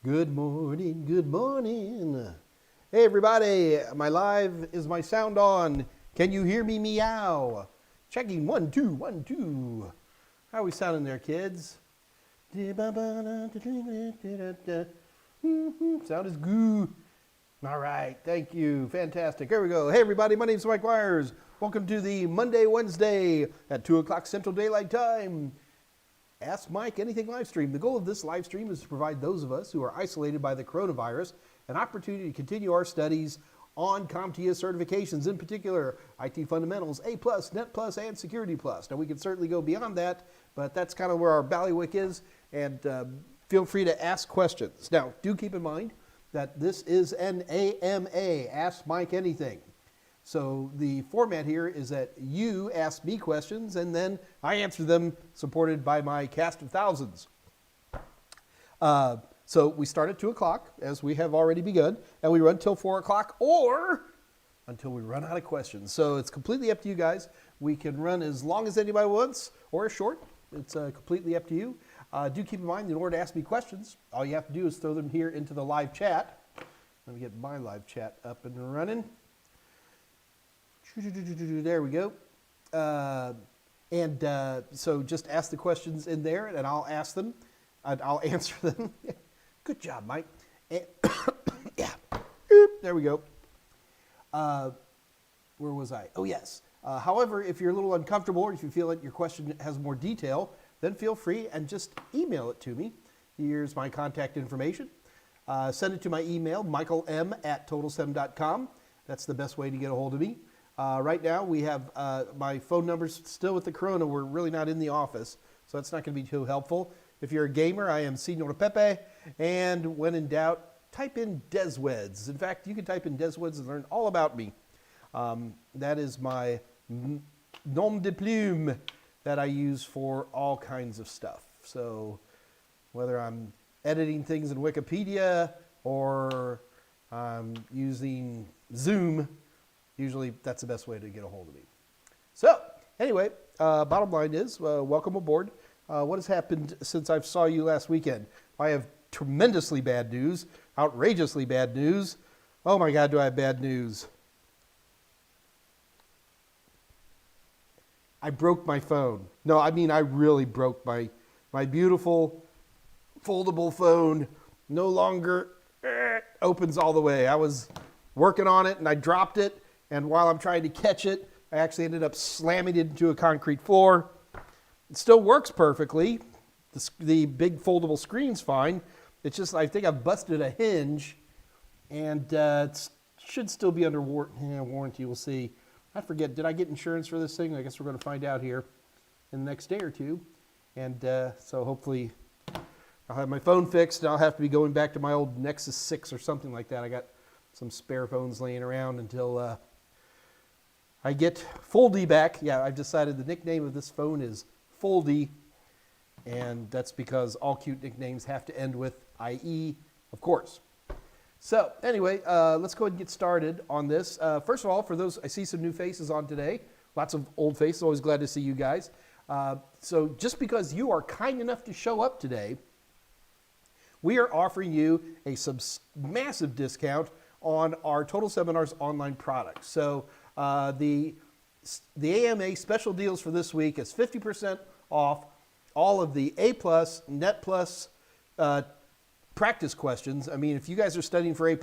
Good morning, good morning. Hey everybody, my live, is my sound on? Can you hear me meow? Checking 1, 2, 1, 2. How are we sounding there, kids? Sound is good. All right, thank you, fantastic. Here we go. Hey everybody, my name's Mike Meyers. Welcome to the Wednesday at 2 o'clock Central Daylight Time. Ask Mike Anything live stream. The goal of this live stream is to provide those of us who are isolated by the coronavirus an opportunity to continue our studies on CompTIA certifications, in particular IT Fundamentals, A+, Net+, and Security+. Now we can certainly go beyond that, but that's kind of where our ballywick is, and feel free to ask questions. Now, do keep in mind that this is an AMA, Ask Mike Anything. So the format here is that you ask me questions and then I answer them, supported by my cast of thousands. So we start at 2 o'clock, as we have already begun, and we run till 4 o'clock or until we run out of questions. So it's completely up to you guys. We can run as long as anybody wants or as short. It's completely up to you. Do keep in mind, in order to ask me questions, all you have to do is throw them here into the live chat. Let me get my live chat up and running. There we go. So just ask the questions in there, and I'll ask them, and I'll answer them. Good job, Mike. And yeah, there we go. Where was I? Oh, yes. However, if you're a little uncomfortable or if you feel that your question has more detail, then feel free and just email it to me. Here's my contact information. Send it to my email, michaelm@totalsem.com. That's the best way to get a hold of me. Right now, we have my phone numbers still with the corona. We're really not in the office, so that's not going to be too helpful. If you're a gamer, I am Senor Pepe, and when in doubt, type in Desweds. In fact, you can type in Desweds and learn all about me. That is my nom de plume that I use for all kinds of stuff. So whether I'm editing things in Wikipedia or I'm using Zoom, usually that's the best way to get a hold of me. So anyway, bottom line is, welcome aboard. What has happened since I saw you last weekend? I have tremendously bad news, outrageously bad news. Oh my God, do I have bad news. I broke my phone. No, I mean, I really broke my beautiful foldable phone. No longer opens all the way. I was working on it and I dropped it. And while I'm trying to catch it, I actually ended up slamming it into a concrete floor. It still works perfectly. The big foldable screen's fine. It's just, I think I've busted a hinge, and it should still be under warranty. We'll see. I forget, did I get insurance for this thing? I guess we're going to find out here in the next day or two. And so hopefully I'll have my phone fixed, and I'll have to be going back to my old Nexus 6 or something like that. I got some spare phones laying around until I get Foldy back. Yeah, I've decided the nickname of this phone is Foldy, and that's because all cute nicknames have to end with IE, of course. So anyway, let's go ahead and get started on this. First of all, for those, I see some new faces on today. Lots of old faces, always glad to see you guys. So just because you are kind enough to show up today, we are offering you a massive discount on our Total Seminars online products. So the AMA special deals for this week is 50% off all of the A+, Net+, practice questions. I mean, if you guys are studying for A+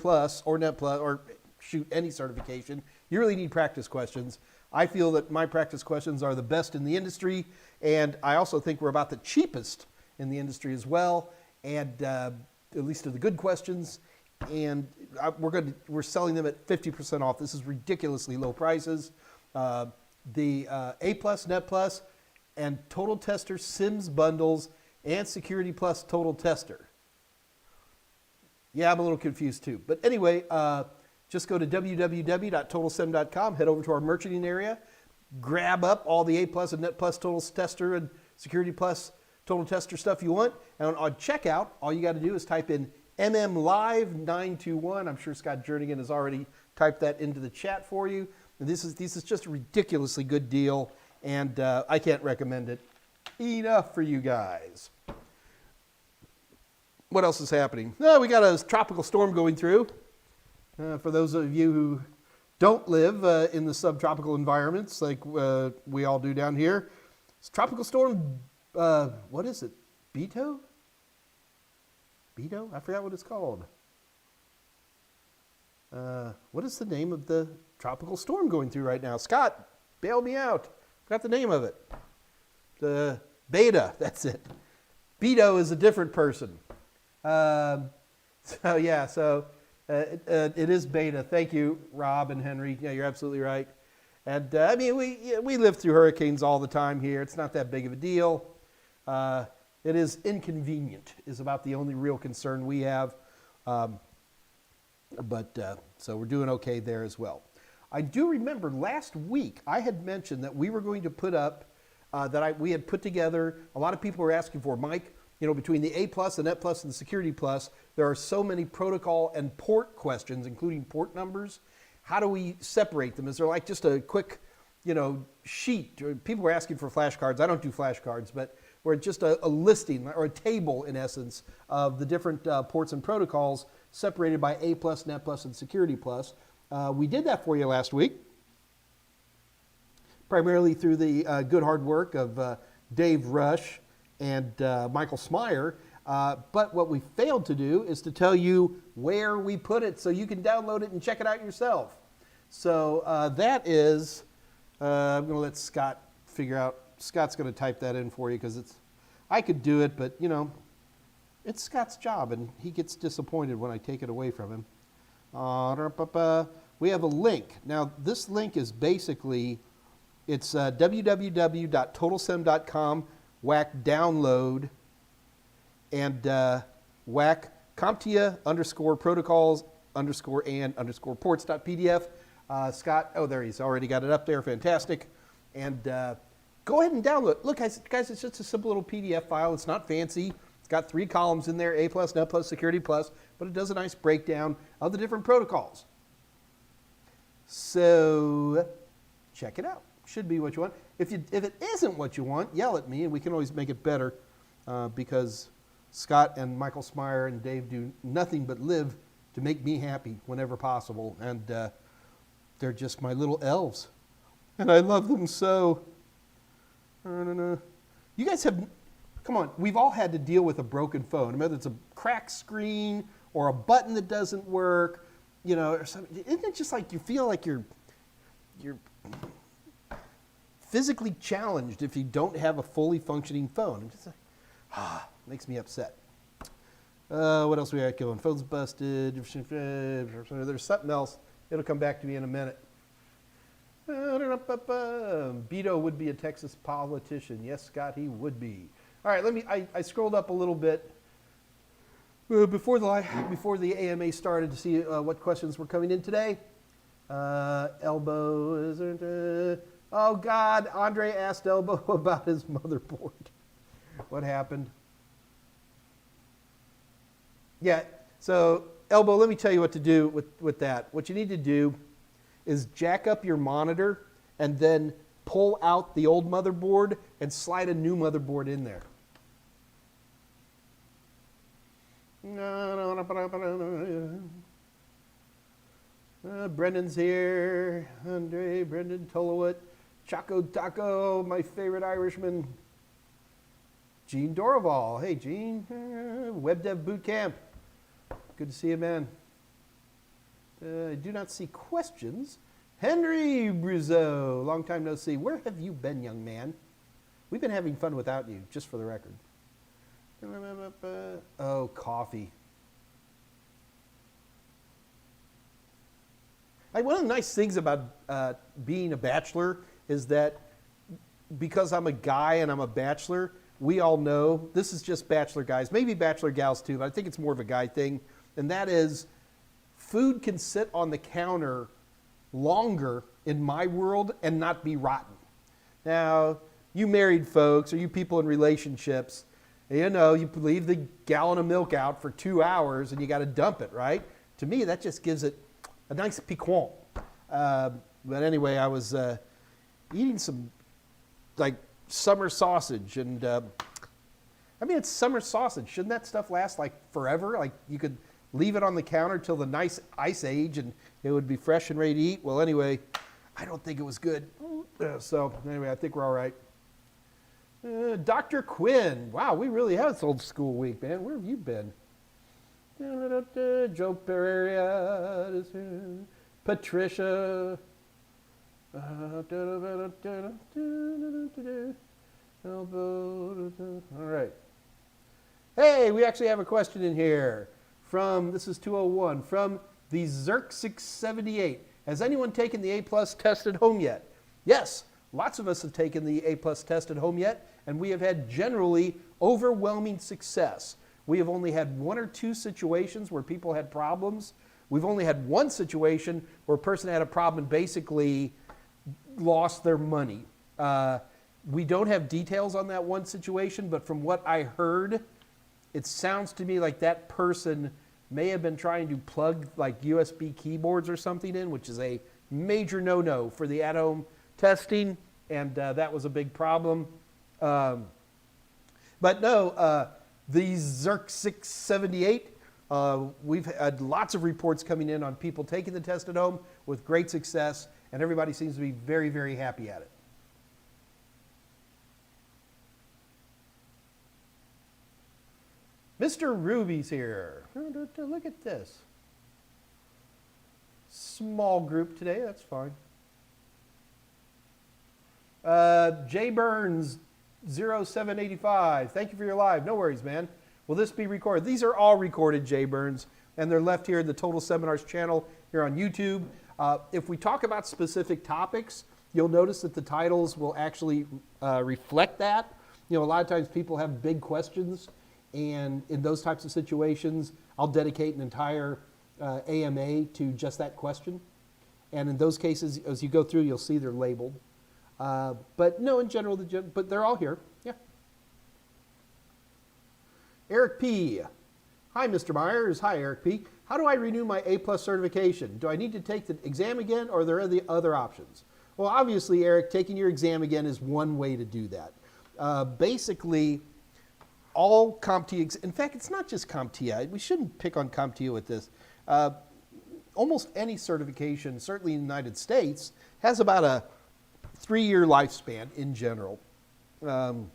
or Net+, or shoot, any certification, you really need practice questions. I feel that my practice questions are the best in the industry, and I also think we're about the cheapest in the industry as well, and at least of the good questions. And we're selling them at 50% off. This is ridiculously low prices. The A+, Net+, and Total Tester Sims bundles and Security Plus Total Tester. Yeah, I'm a little confused too. But anyway, just go to www.totalsem.com, head over to our merchanting area, grab up all the A+ and Net+ Total Tester and Security Plus Total Tester stuff you want. And on checkout, all you got to do is type in MMLive921. I'm sure Scott Jernigan has already typed that into the chat for you. And this is just a ridiculously good deal, and I can't recommend it enough for you guys. what else is happening? We got a tropical storm going through. For those of you who don't live in the subtropical environments like we all do down here, it's tropical storm, what is it? Beto? Beto? I forgot what it's called. What is the name of the tropical storm going through right now? Scott, bail me out. Forgot the name of it. The Beta, that's it. Beto is a different person. It is Beta. Thank you, Rob and Henry. Yeah, you're absolutely right. And I mean, we live through hurricanes all the time here. It's not that big of a deal. It is inconvenient, is about the only real concern we have. So we're doing okay there as well. I do remember last week I had mentioned that we were going to put up, we had put together, a lot of people were asking for, Mike, between the A+, the Net+, and the Security+, there are so many protocol and port questions, including port numbers. How do we separate them? Is there like just a quick, sheet? People were asking for flashcards. I don't do flashcards, but we're just a listing or a table, in essence, of the different ports and protocols separated by A+, Net+, and Security+. We did that for you last week, primarily through the good hard work of Dave Rush and Michael Smyer. But what we failed to do is to tell you where we put it so you can download it and check it out yourself. So that is, I'm going to let Scott figure out. Scott's going to type that in for you because I could do it, but it's Scott's job and he gets disappointed when I take it away from him. We have a link. Now this link is basically, it's www.totalsem.com /download and CompTIA _protocols _ ports.pdf. Scott, oh, there he's already got it up there. Fantastic. And go ahead and download. Look, guys, it's just a simple little PDF file. It's not fancy. It's got 3 columns in there, A+, Net+, Security+, but it does a nice breakdown of the different protocols. So check it out. Should be what you want. If it isn't what you want, yell at me, and we can always make it better because Scott and Michael Smyer and Dave do nothing but live to make me happy whenever possible, and they're just my little elves, and I love them so. You guys have, come on, we've all had to deal with a broken phone, whether it's a cracked screen or a button that doesn't work, or something. Isn't it just like you feel like you're physically challenged if you don't have a fully functioning phone? It's just like, makes me upset. What else we got going? Phone's busted. There's something else. It'll come back to me in a minute. Beto would be a Texas politician. Yes, Scott, he would be. All right, I scrolled up a little bit before the AMA started to see what questions were coming in today. Elbow isn't. Oh God, Andre asked Elbow about his motherboard. What happened? Yeah, so Elbow, let me tell you what to do with that. What you need to do is jack up your monitor and then pull out the old motherboard and slide a new motherboard in there. Brendan's here. Andre, Brendan, Tolowit, Chaco Taco, my favorite Irishman. Gene Dorival. Hey, Gene. Web Dev Bootcamp. Good to see you, man. I do not see questions. Henry Bruzeau. Long time no see. Where have you been, young man? We've been having fun without you, just for the record. Oh, coffee. One of the nice things about being a bachelor is that because I'm a guy and I'm a bachelor, we all know, this is just bachelor guys, maybe bachelor gals too, but I think it's more of a guy thing, and that is food can sit on the counter longer in my world and not be rotten. Now, you married folks or you people in relationships, you leave the gallon of milk out for 2 hours and you got to dump it, right? To me, that just gives it a nice piquant. But anyway, I was eating some like summer sausage, and I mean, it's summer sausage. Shouldn't that stuff last like forever? Like you could leave it on the counter till the nice ice age and it would be fresh and ready to eat. Well, anyway, I don't think it was good. So anyway, I think we're all right. Dr. Quinn. Wow, we really have this old school week, man. Where have you been? Joe Pereira. Patricia. All right. Hey, we actually have a question in here from, this is 201, from the Zerk678. Has anyone taken the A+ test at home yet? Yes, lots of us have taken the A+ test at home yet, and we have had generally overwhelming success. We have only had 1 or 2 situations where people had problems. We've only had 1 situation where a person had a problem and basically lost their money. We don't have details on that 1 situation, but from what I heard, it sounds to me like that person may have been trying to plug like USB keyboards or something in, which is a major no-no for the at-home testing, and that was a big problem. But no, the Zerk678, we've had lots of reports coming in on people taking the test at home with great success, and everybody seems to be very, very happy at it. Mr. Ruby's here. Look at this. Small group today, that's fine. J Burns 0785, thank you for your live. No worries, man. Will this be recorded? These are all recorded, J Burns, and they're left here in the Total Seminars channel here on YouTube. If we talk about specific topics, you'll notice that the titles will actually reflect that. You know, a lot of times people have big questions, and in those types of situations, I'll dedicate an entire AMA to just that question. And in those cases, as you go through, you'll see they're labeled. But no, in general, but they're all here. Yeah. Eric P. Hi, Mr. Meyers. Hi, Eric P. How do I renew my A+ certification? Do I need to take the exam again, or are there other options? Well, obviously, Eric, taking your exam again is one way to do that. Basically, all CompTIA, in fact, it's not just CompTIA. We shouldn't pick on CompTIA with this. Almost any certification, certainly in the United States, has about a 3-year lifespan in general. In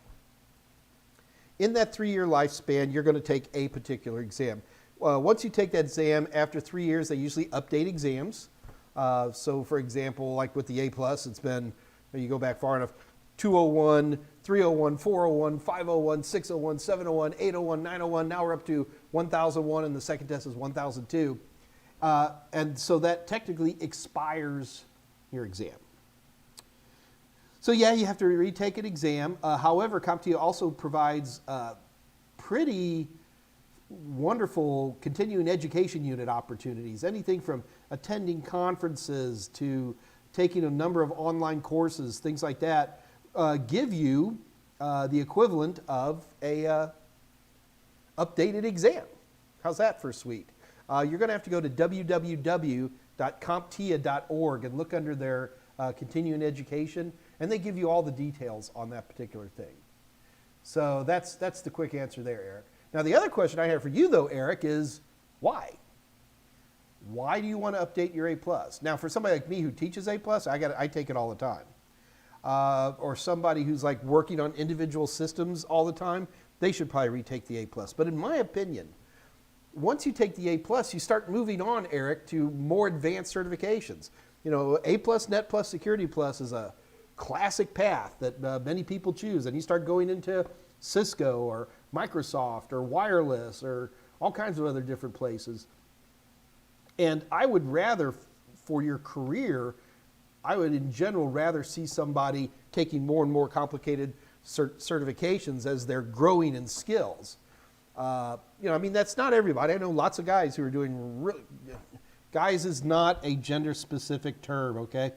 that 3-year lifespan, you're going to take a particular exam. Once you take that exam, after 3 years, they usually update exams. So, for example, like with the A+, it's been, you go back far enough, 201, 301, 401, 501, 601, 701, 801, 901. Now we're up to 1001, and the second test is 1002. And so that technically expires your exam. So yeah, you have to retake an exam. However, CompTIA also provides pretty wonderful continuing education unit opportunities. Anything from attending conferences to taking a number of online courses, things like that, give you the equivalent of a updated exam. How's that for sweet? You're going to have to go to www.comptia.org and look under their continuing education, and they give you all the details on that particular thing. So that's the quick answer there, Eric. Now the other question I have for you though, Eric, is why? Why do you want to update your A+? Now for somebody like me who teaches A+, I take it all the time. Or somebody who's like working on individual systems all the time, they should probably retake the A+. But in my opinion, once you take the A+, you start moving on, Eric, to more advanced certifications. You know, A+, Net+, Security Plus is a classic path that many people choose. And you start going into Cisco or Microsoft or wireless or all kinds of other different places. And I would rather, for your career, I would in general rather see somebody taking more and more complicated certifications as they're growing in skills. You know, I mean, that's not everybody. I know lots of guys who are doing really, guys is not a gender specific term, okay?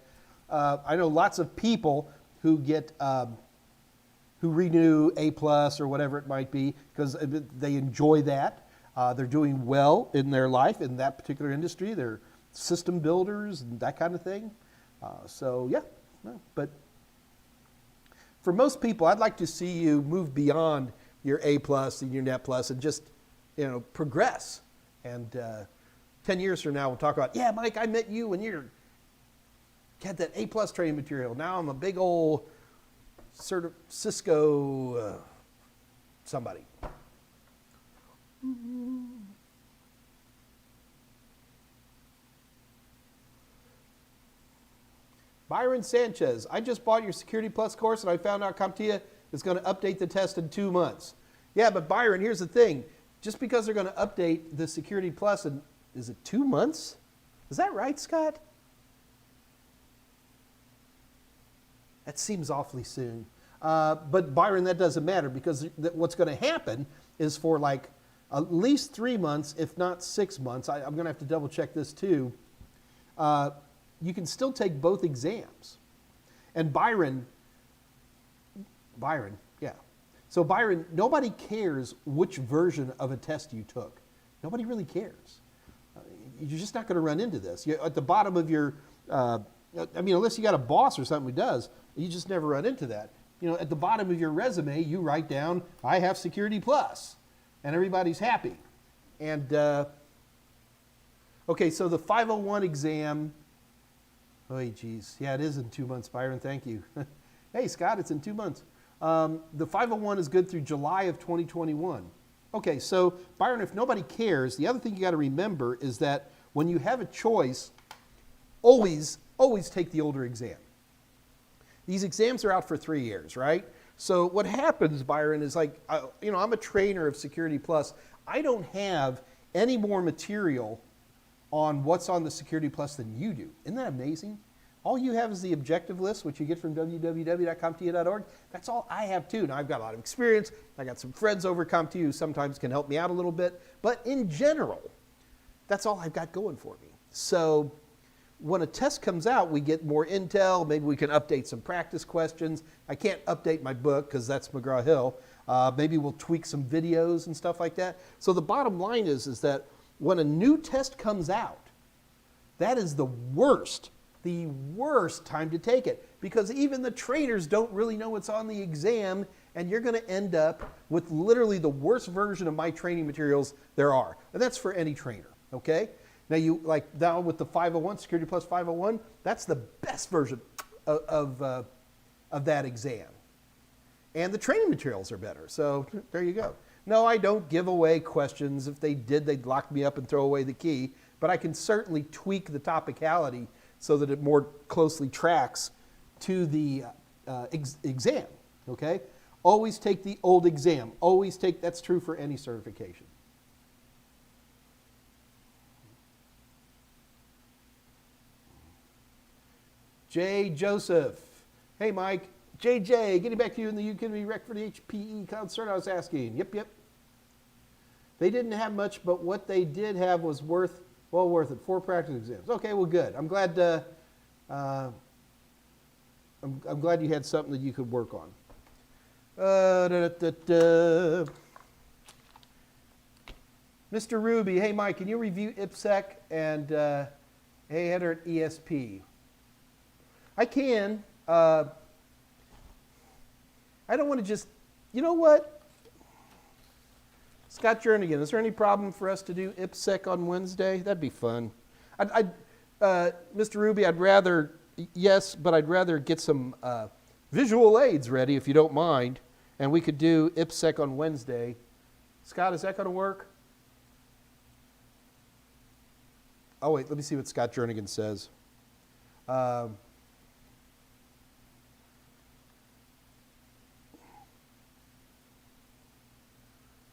I know lots of people who get, who renew A+ or whatever it might be because they enjoy that. They're doing well in their life in that particular industry. They're system builders and that kind of thing. So yeah, no, but for most people, I'd like to see you move beyond your A plus and your Net plus and just, progress. And 10 years from now, we'll talk about, yeah, Mike, I met you when you had that A plus training material. Now I'm a big old sort of Cisco somebody. Byron Sanchez, I just bought your Security Plus course and I found out CompTIA is going to update the test in 2 months. Yeah, but Byron, here's the thing. Just because they're going to update the Security Plus in, is it 2 months? Is that right, Scott? That seems awfully soon. But Byron, that doesn't matter because what's going to happen is for like at least 3 months, if not 6 months, I'm going to have to double check this too, you can still take both exams. And Byron, yeah. So Byron, nobody cares which version of a test you took. Nobody really cares. You're just not going to run into this. You're at the bottom of your, unless you got a boss or something who does, you just never run into that. At the bottom of your resume, you write down, I have Security Plus, and everybody's happy. And, okay, so the 501 exam, oh, geez. Yeah, it is in 2 months, Byron. Thank you. Hey, Scott, it's in 2 months. The 501 is good through July of 2021. Okay, so, Byron, if nobody cares, the other thing you got to remember is that when you have a choice, always take the older exam. These exams are out for 3 years, right? So what happens, Byron, is like, I'm a trainer of Security Plus. I don't have any more material on what's on the Security Plus than you do. Isn't that amazing? All you have is the objective list, which you get from www.comptia.org. That's all I have too. Now, I've got a lot of experience. I got some friends over at CompTIA who sometimes can help me out a little bit. But in general, that's all I've got going for me. So when a test comes out, we get more intel. Maybe we can update some practice questions. I can't update my book because that's McGraw-Hill. Maybe we'll tweak some videos and stuff like that. So the bottom line is that when a new test comes out, that is the worst time to take it because even the trainers don't really know what's on the exam and you're going to end up with literally the worst version of my training materials there are. And that's for any trainer, okay? Now with the 501, Security Plus 501, that's the best version of that exam. And the training materials are better, so there you go. No, I don't give away questions. If they did, they'd lock me up and throw away the key. But I can certainly tweak the topicality so that it more closely tracks to the exam, okay? Always take the old exam. That's true for any certification. J. Joseph. Hey, Mike. JJ, getting back to you in the Udemy rec for the HPE concert I was asking. Yep. They didn't have much, but what they did have was worth it. 4 practice exams. Okay, well, good. I'm glad. I'm glad you had something that you could work on. Mr. Ruby, hey Mike, can you review IPSEC and hey header at ESP? I can. I don't want to just. You know what? Scott Jernigan, is there any problem for us to do IPSEC on Wednesday? That'd be fun. Mr. Ruby, I'd rather get some visual aids ready if you don't mind, and we could do IPSEC on Wednesday. Scott, is that going to work? Oh, wait, let me see what Scott Jernigan says.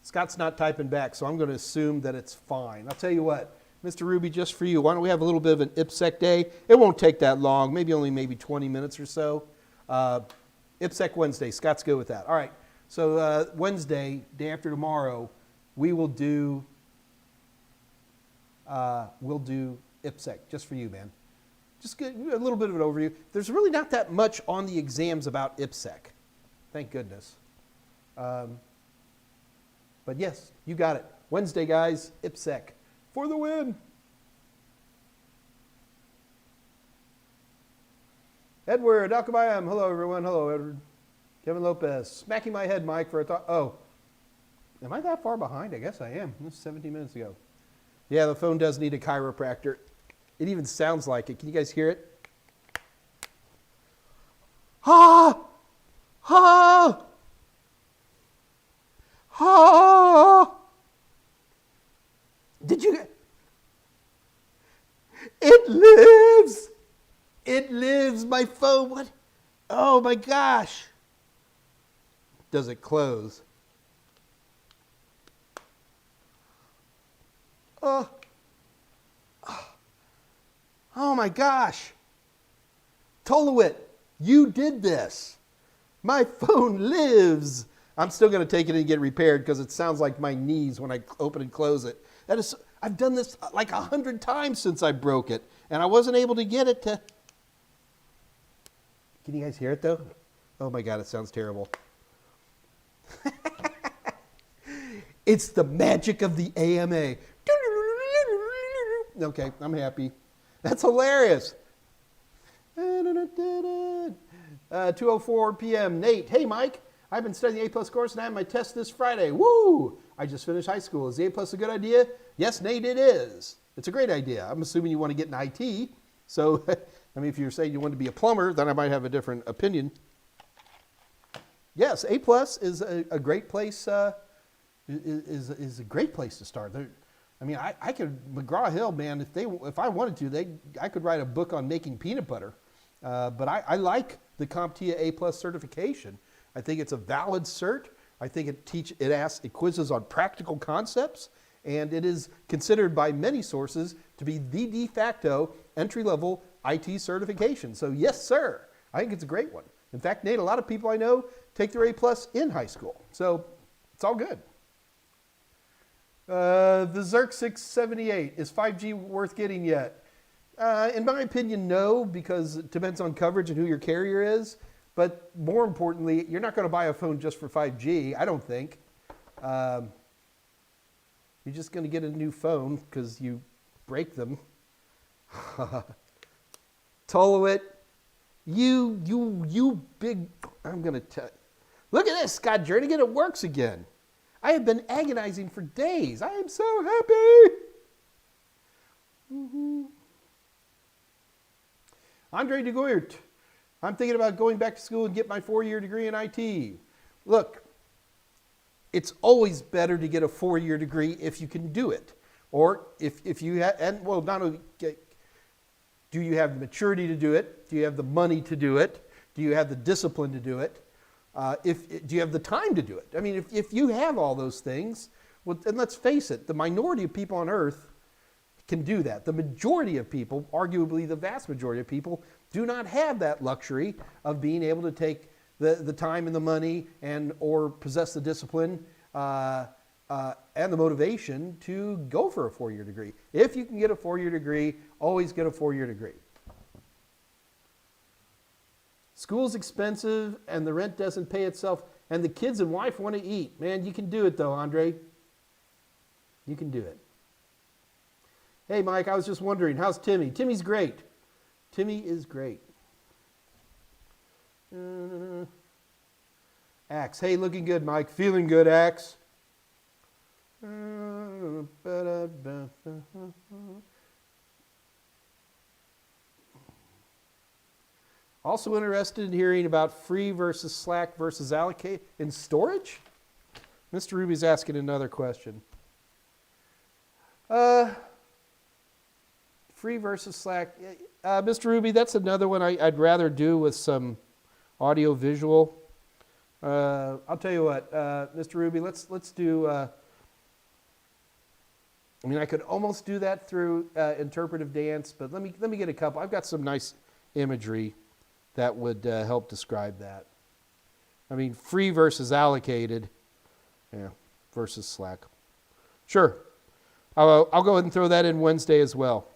Scott's not typing back, so I'm going to assume that it's fine. I'll tell you what, Mr. Ruby, just for you, why don't we have a little bit of an IPSEC day? It won't take that long, maybe 20 minutes or so. IPSEC Wednesday, Scott's good with that. All right, so Wednesday, day after tomorrow, we'll do IPSEC, just for you, man. Just get a little bit of an overview. There's really not that much on the exams about IPSEC, thank goodness. But yes, you got it. Wednesday, guys, IPSEC for the win. Edward Alcabayam. Hello, everyone. Hello, Edward. Kevin Lopez. Smacking my head, Mike, for a thought. Oh, Am I that far behind? I guess I am. This is 17 minutes ago. Yeah, the phone does need a chiropractor. It even sounds like it. Can you guys hear it? Ha! Ha! Ha! Did you? It lives! It lives, my phone. What? Oh my gosh. Does it close? Oh. Oh my gosh. Toluit, you did this. My phone lives. I'm still going to take it and get repaired because it sounds like my knees when I open and close it. I've done this like 100 times since I broke it, and I wasn't able to get it to... Can you guys hear it though? Oh my God, it sounds terrible. It's the magic of the AMA. Okay, I'm happy. That's hilarious. 2:04 p.m. Nate, hey Mike, I've been studying the A+ course and I have my test this Friday. Woo! I just finished high school. Is the A+ a good idea? Yes, Nate, it is. It's a great idea. I'm assuming you want to get in IT. So, I mean, if you're saying you want to be a plumber, then I might have a different opinion. Yes, A+ is a great place. Is a great place to start. I mean, I could McGraw-Hill, man. If I wanted to, I could write a book on making peanut butter. But I like the CompTIA A+ certification. I think it's a valid cert. I think it quizzes on practical concepts, and it is considered by many sources to be the de facto entry-level IT certification. So yes, sir. I think it's a great one. In fact, Nate, a lot of people I know take their A+ in high school. So it's all good. The Zerk 678, is 5G worth getting yet? In my opinion, no, because it depends on coverage and who your carrier is. But more importantly, you're not going to buy a phone just for 5G, I don't think. You're just going to get a new phone because you break them. Toluit, you big, I'm going to tell you. Look at this, Scott Jernigan, it works again. I have been agonizing for days. I am so happy. Mm-hmm. Andre de Goyert, I'm thinking about going back to school and get my 4-year degree in IT. Look, it's always better to get a 4-year degree if you can do it. Or if you have, and well, not only do you have the maturity to do it, do you have the money to do it, do you have the discipline to do it, do you have the time to do it? I mean, if you have all those things, well, and let's face it, the minority of people on earth can do that. The majority of people, arguably the vast majority of people, do not have that luxury of being able to take the time and the money and or possess the discipline and the motivation to go for a 4-year degree. If you can get a 4-year degree, always get a 4-year degree. School's expensive and the rent doesn't pay itself and the kids and wife want to eat. Man, you can do it though, Andre. You can do it. Hey, Mike, I was just wondering, how's Timmy? Timmy's great. Timmy is great. Axe, hey, looking good, Mike. Feeling good, Axe. Also interested in hearing about free versus Slack versus allocate in storage? Mr. Ruby's asking another question. Free versus Slack. Mr. Ruby, that's another one I'd rather do with some audio visual. I'll tell you what, Mr. Ruby, let's do, I mean, I could almost do that through interpretive dance, but let me get a couple. I've got some nice imagery that would help describe that. I mean, free versus allocated, yeah, versus Slack. Sure. I'll go ahead and throw that in Wednesday as well.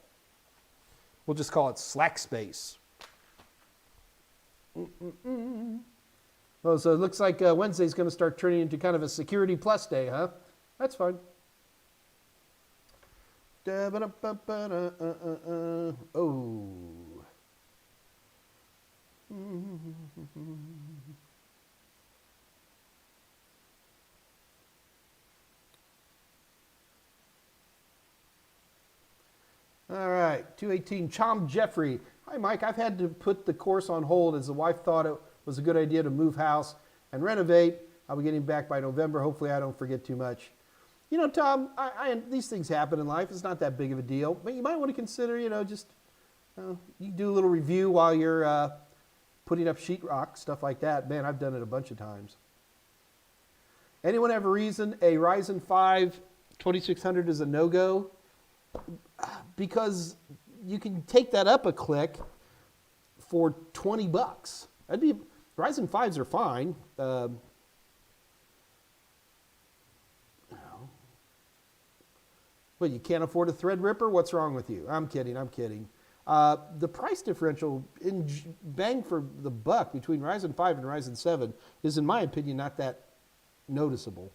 We'll just call it Slack Space. Oh, so it looks like Wednesday's going to start turning into kind of a Security Plus day, huh? That's fine. Oh. All right, 218, Chom Jeffrey. Hi, Mike. I've had to put the course on hold as the wife thought it was a good idea to move house and renovate. I'll be getting back by November. Hopefully I don't forget too much. You know, Tom, these things happen in life. It's not that big of a deal. But you might want to consider, you do a little review while you're putting up sheetrock, stuff like that. Man, I've done it a bunch of times. Anyone have a reason a Ryzen 5 2600 is a no-go? Because you can take that up a click for $20. Ryzen 5s are fine. Well, you can't afford a Threadripper? What's wrong with you? I'm kidding. The price differential in bang for the buck between Ryzen 5 and Ryzen 7 is, in my opinion, not that noticeable.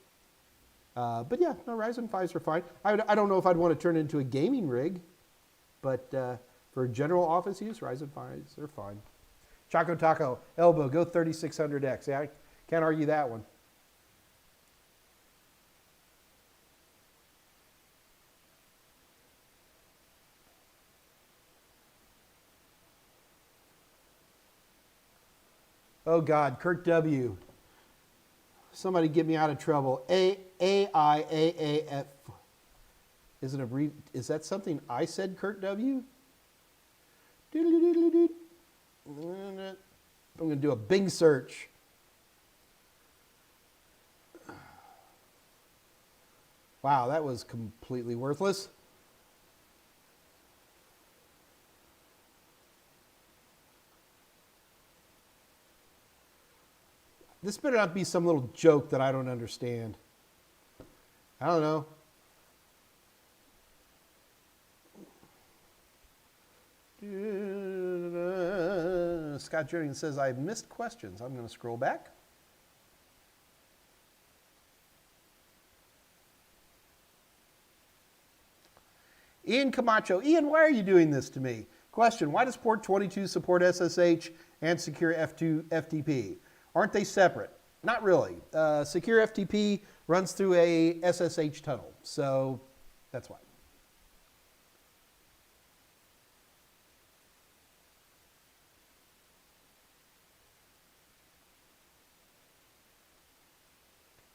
But yeah, no, Ryzen 5s are fine. I don't know if I'd want to turn it into a gaming rig, but for general office use, Ryzen 5s are fine. Choco Taco, Elbow, go 3600X. Yeah, I can't argue that one. Oh God, Kurt W. Somebody get me out of trouble. AIAAF. Is that something I said, Kurt W? I'm going to do a Bing search. Wow, that was completely worthless. This better not be some little joke that I don't understand. I don't know. Scott Jernigan says, I missed questions. I'm going to scroll back. Ian Camacho. Ian, why are you doing this to me? Question, why does port 22 support SSH and secure FTP? Aren't they separate? Not really. Secure FTP runs through a SSH tunnel, so that's why.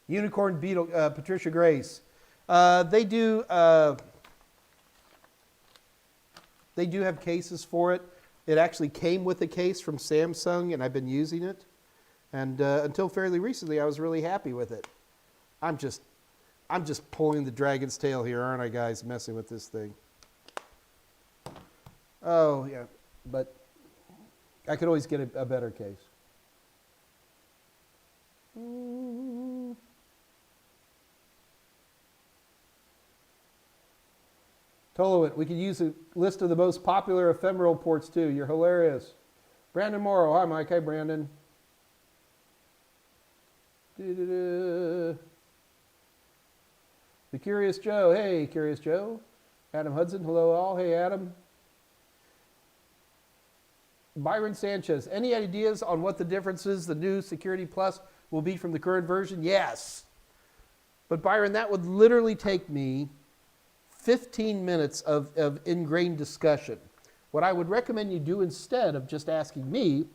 Unicorn Beetle, Patricia Grace. They do have cases for it. It actually came with a case from Samsung, and I've been using it. And until fairly recently, I was really happy with it. I'm just pulling the dragon's tail here, aren't I, guys? Messing with this thing. Oh yeah, but I could always get a better case. Tolowit, we could use a list of the most popular ephemeral ports too. You're hilarious. Brandon Morrow. Hi, Mike. Hi, Brandon. The Curious Joe. Hey, Curious Joe. Adam Hudson. Hello, all. Hey, Adam. Byron Sanchez. Any ideas on what the differences the new Security Plus will be from the current version? Yes. But Byron, that would literally take me 15 minutes of ingrained discussion. What I would recommend you do instead of just asking me,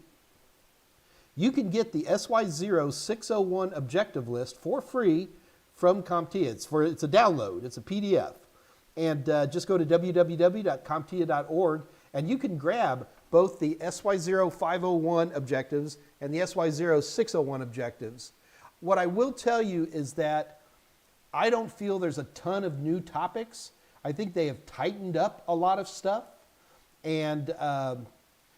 you can get the SY0 601 objective list for free from CompTIA. It's a download. It's a PDF. And just go to www.comptia.org and you can grab both the SY0 501 objectives and the SY0 601 objectives. What I will tell you is that I don't feel there's a ton of new topics. I think they have tightened up a lot of stuff. And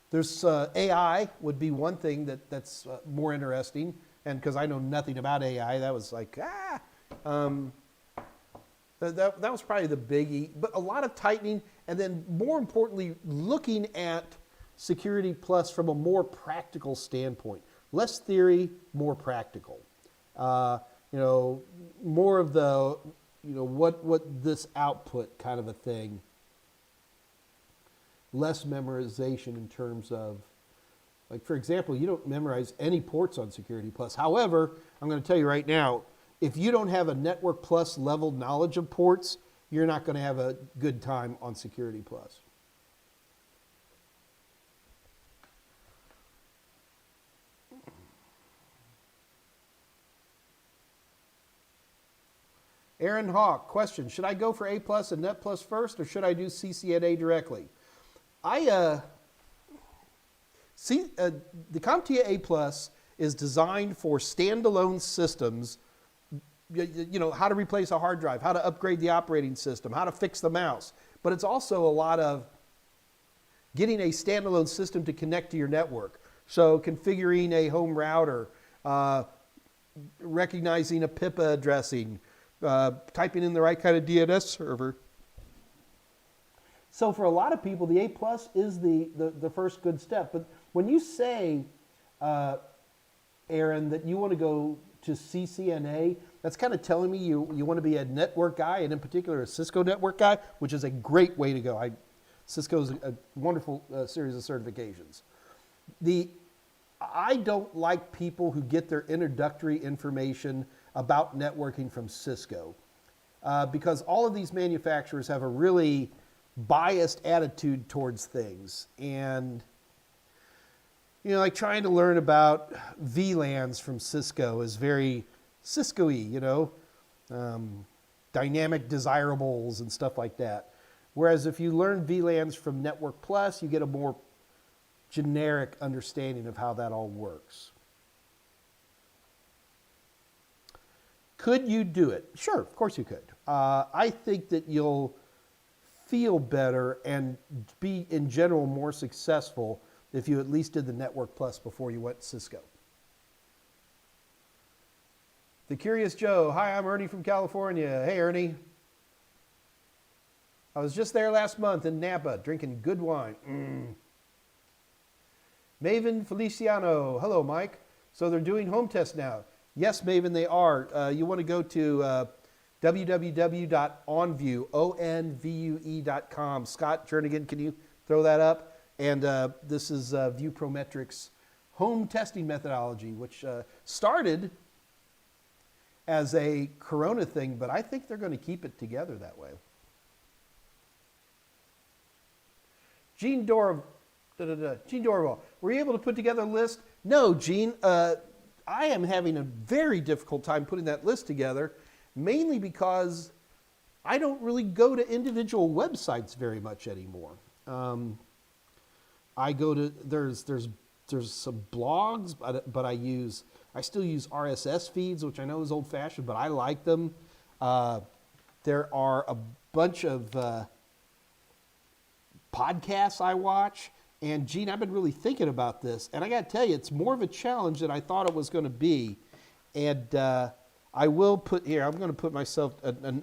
there's AI would be one thing that's more interesting. And because I know nothing about AI, that was like, that was probably the biggie. But a lot of tightening. And then more importantly, looking at Security Plus from a more practical standpoint. Less theory, more practical. More of the, what this output kind of a thing. Less memorization in terms of, like, for example, you don't memorize any ports on Security Plus. However, I'm going to tell you right now, if you don't have a Network Plus level knowledge of ports, you're not going to have a good time on Security Plus. Aaron Hawk, question, should I go for A Plus and Net Plus first, or should I do CCNA directly? The CompTIA A Plus is designed for standalone systems, you know, how to replace a hard drive, how to upgrade the operating system, how to fix the mouse. But it's also a lot of getting a standalone system to connect to your network. So configuring a home router, recognizing a PIPA addressing, typing in the right kind of DNS server. So for a lot of people, the A Plus is the first good step. But when you say, Aaron, that you want to go to CCNA, that's kind of telling me you want to be a network guy, and in particular a Cisco network guy, which is a great way to go. Cisco is a wonderful series of certifications. I don't like people who get their introductory information about networking from Cisco, because all of these manufacturers have a really biased attitude towards things. And, you know, like trying to learn about VLANs from Cisco is very Cisco-y, you know, dynamic desirables and stuff like that. Whereas if you learn VLANs from Network Plus, you get a more generic understanding of how that all works. Could you do it? Sure, of course you could. I think that you'll feel better and be, in general, more successful if you at least did the Network Plus before you went Cisco. The Curious Joe, hi, I'm Ernie from California. Hey, Ernie. I was just there last month in Napa, drinking good wine. Maven Feliciano, hello, Mike. So they're doing home tests now. Yes, Maven, they are. You want to go to www.onvue.com. Scott Jernigan, can you throw that up? And this is Viewprometrics home testing methodology, which started as a Corona thing, but I think they're going to keep it together that way. Gene Dorval, were you able to put together a list? No, Gene. I am having a very difficult time putting that list together, mainly because I don't really go to individual websites very much anymore. I go to, there's some blogs, but I still use RSS feeds, which I know is old-fashioned, but I like them. There are a bunch of podcasts I watch. And Gene, I've been really thinking about this, and I got to tell you, it's more of a challenge than I thought it was going to be. And I will put here, I'm going to put myself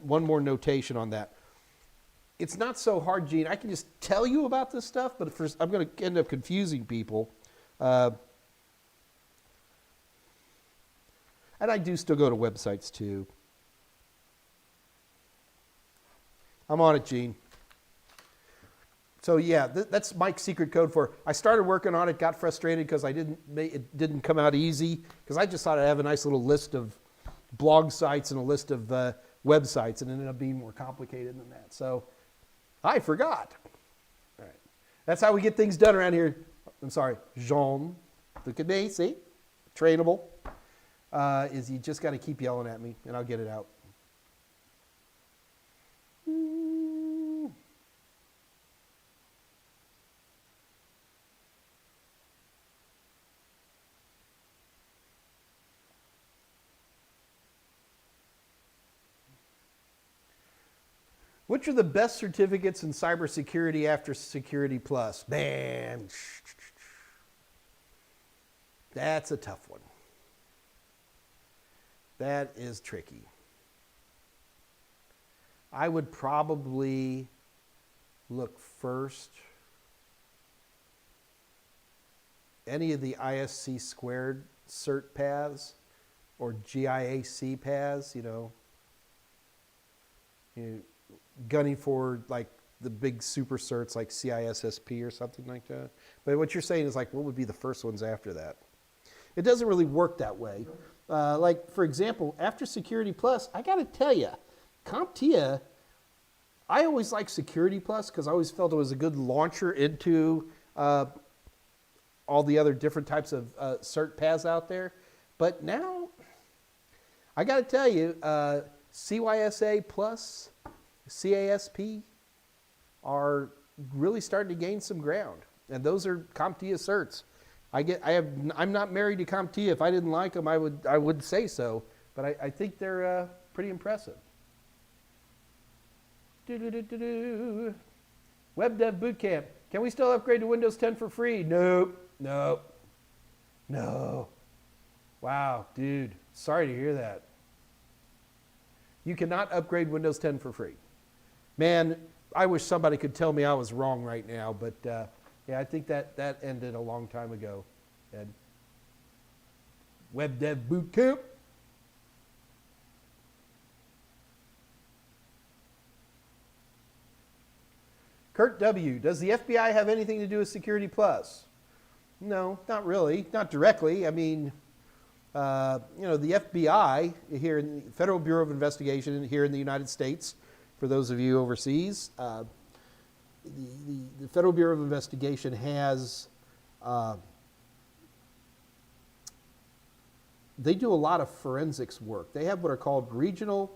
one more notation on that. It's not so hard, Gene. I can just tell you about this stuff, but first, I'm going to end up confusing people. And I do still go to websites too. I'm on it, Gene. So yeah, that's Mike's secret code for, I started working on it, got frustrated because it didn't come out easy, because I just thought I'd have a nice little list of blog sites and a list of websites, and it ended up being more complicated than that. So I forgot. All right. That's how we get things done around here. I'm sorry, Jean. Look at me, see? Trainable. Is you just got to keep yelling at me, and I'll get it out. Which are the best certificates in cybersecurity after Security Plus? Man, that's a tough one. That is tricky. I would probably look first any of the ISC squared cert paths or GIAC paths, you know, gunning for like the big super certs like CISSP or something like that. But what you're saying is like, what would be the first ones after that? It doesn't really work that way. Like, for example, after Security Plus, I got to tell you, CompTIA I always liked Security Plus because I always felt it was a good launcher into all the other different types of cert paths out there. But now, I got to tell you, CYSA Plus, CASP are really starting to gain some ground. And those are CompTIA certs. I'm not married to CompTIA. If I didn't like them, I would say so. But I think they're pretty impressive. Web Dev Bootcamp. Can we still upgrade to Windows 10 for free? Nope. Nope. No. Wow, dude. Sorry to hear that. You cannot upgrade Windows 10 for free. Man, I wish somebody could tell me I was wrong right now, but yeah, I think that ended a long time ago. Ed. Web Dev Bootcamp. Kurt W. Does the FBI have anything to do with Security Plus? No, not really. Not directly. I mean, the FBI here in the Federal Bureau of Investigation here in the United States, for those of you overseas, the Federal Bureau of Investigation has, they do a lot of forensics work. They have what are called regional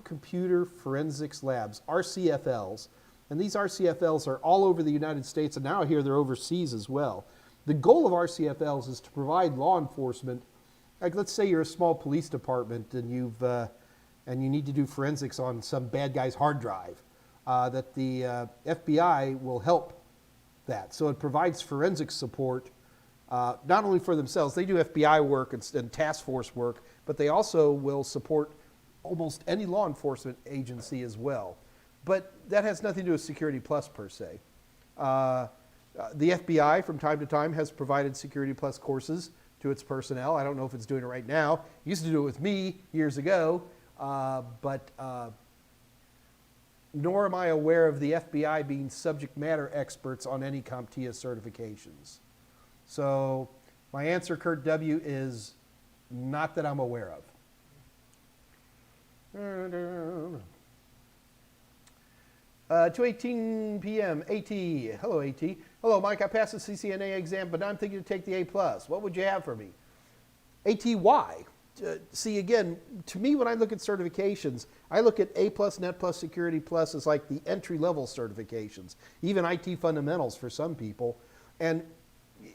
computer forensics labs, RCFLs. And these RCFLs are all over the United States, and now here they're overseas as well. The goal of RCFLs is to provide law enforcement, like let's say you're a small police department and you need to do forensics on some bad guy's hard drive, that the FBI will help that. So it provides forensic support, not only for themselves, they do FBI work and task force work, but they also will support almost any law enforcement agency as well. But that has nothing to do with Security Plus per se. The FBI from time to time has provided Security Plus courses to its personnel. I don't know if it's doing it right now. It used to do it with me years ago, but nor am I aware of the FBI being subject matter experts on any CompTIA certifications. So my answer, Kurt W., is not that I'm aware of. 2:18 p.m. AT. Hello, AT. Hello, Mike. I passed the CCNA exam, but now I'm thinking to take the A+. What would you have for me? ATY. See, again, to me, when I look at certifications, I look at A+, Net+, Security Plus as like the entry-level certifications, even IT fundamentals for some people. And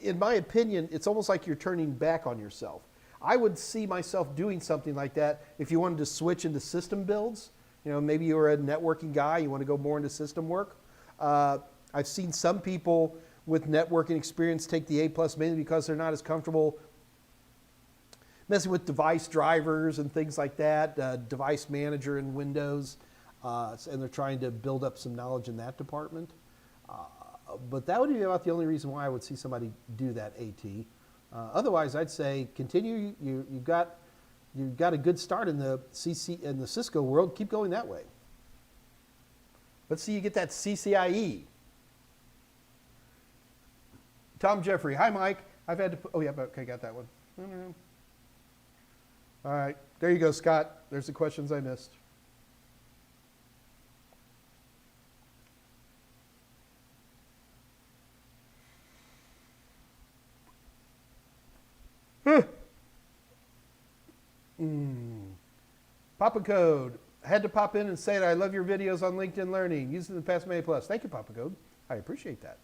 in my opinion, it's almost like you're turning back on yourself. I would see myself doing something like that if you wanted to switch into system builds. You know, maybe you're a networking guy, you want to go more into system work. I've seen some people with networking experience take the A+ mainly because they're not as comfortable messing with device drivers and things like that, device manager in Windows, and they're trying to build up some knowledge in that department. But that would be about the only reason why I would see somebody do that AT. Otherwise, I'd say continue. You've got a good start in the Cisco world. Keep going that way. Let's see you get that CCIE. Tom Jeffrey. Hi, Mike. I've had to put, oh, yeah, okay, got that one. All right. There you go, Scott. There's the questions I missed. Papa Code. I had to pop in and say that I love your videos on LinkedIn Learning. Using the Pass May Plus. Thank you, Papa Code. I appreciate that.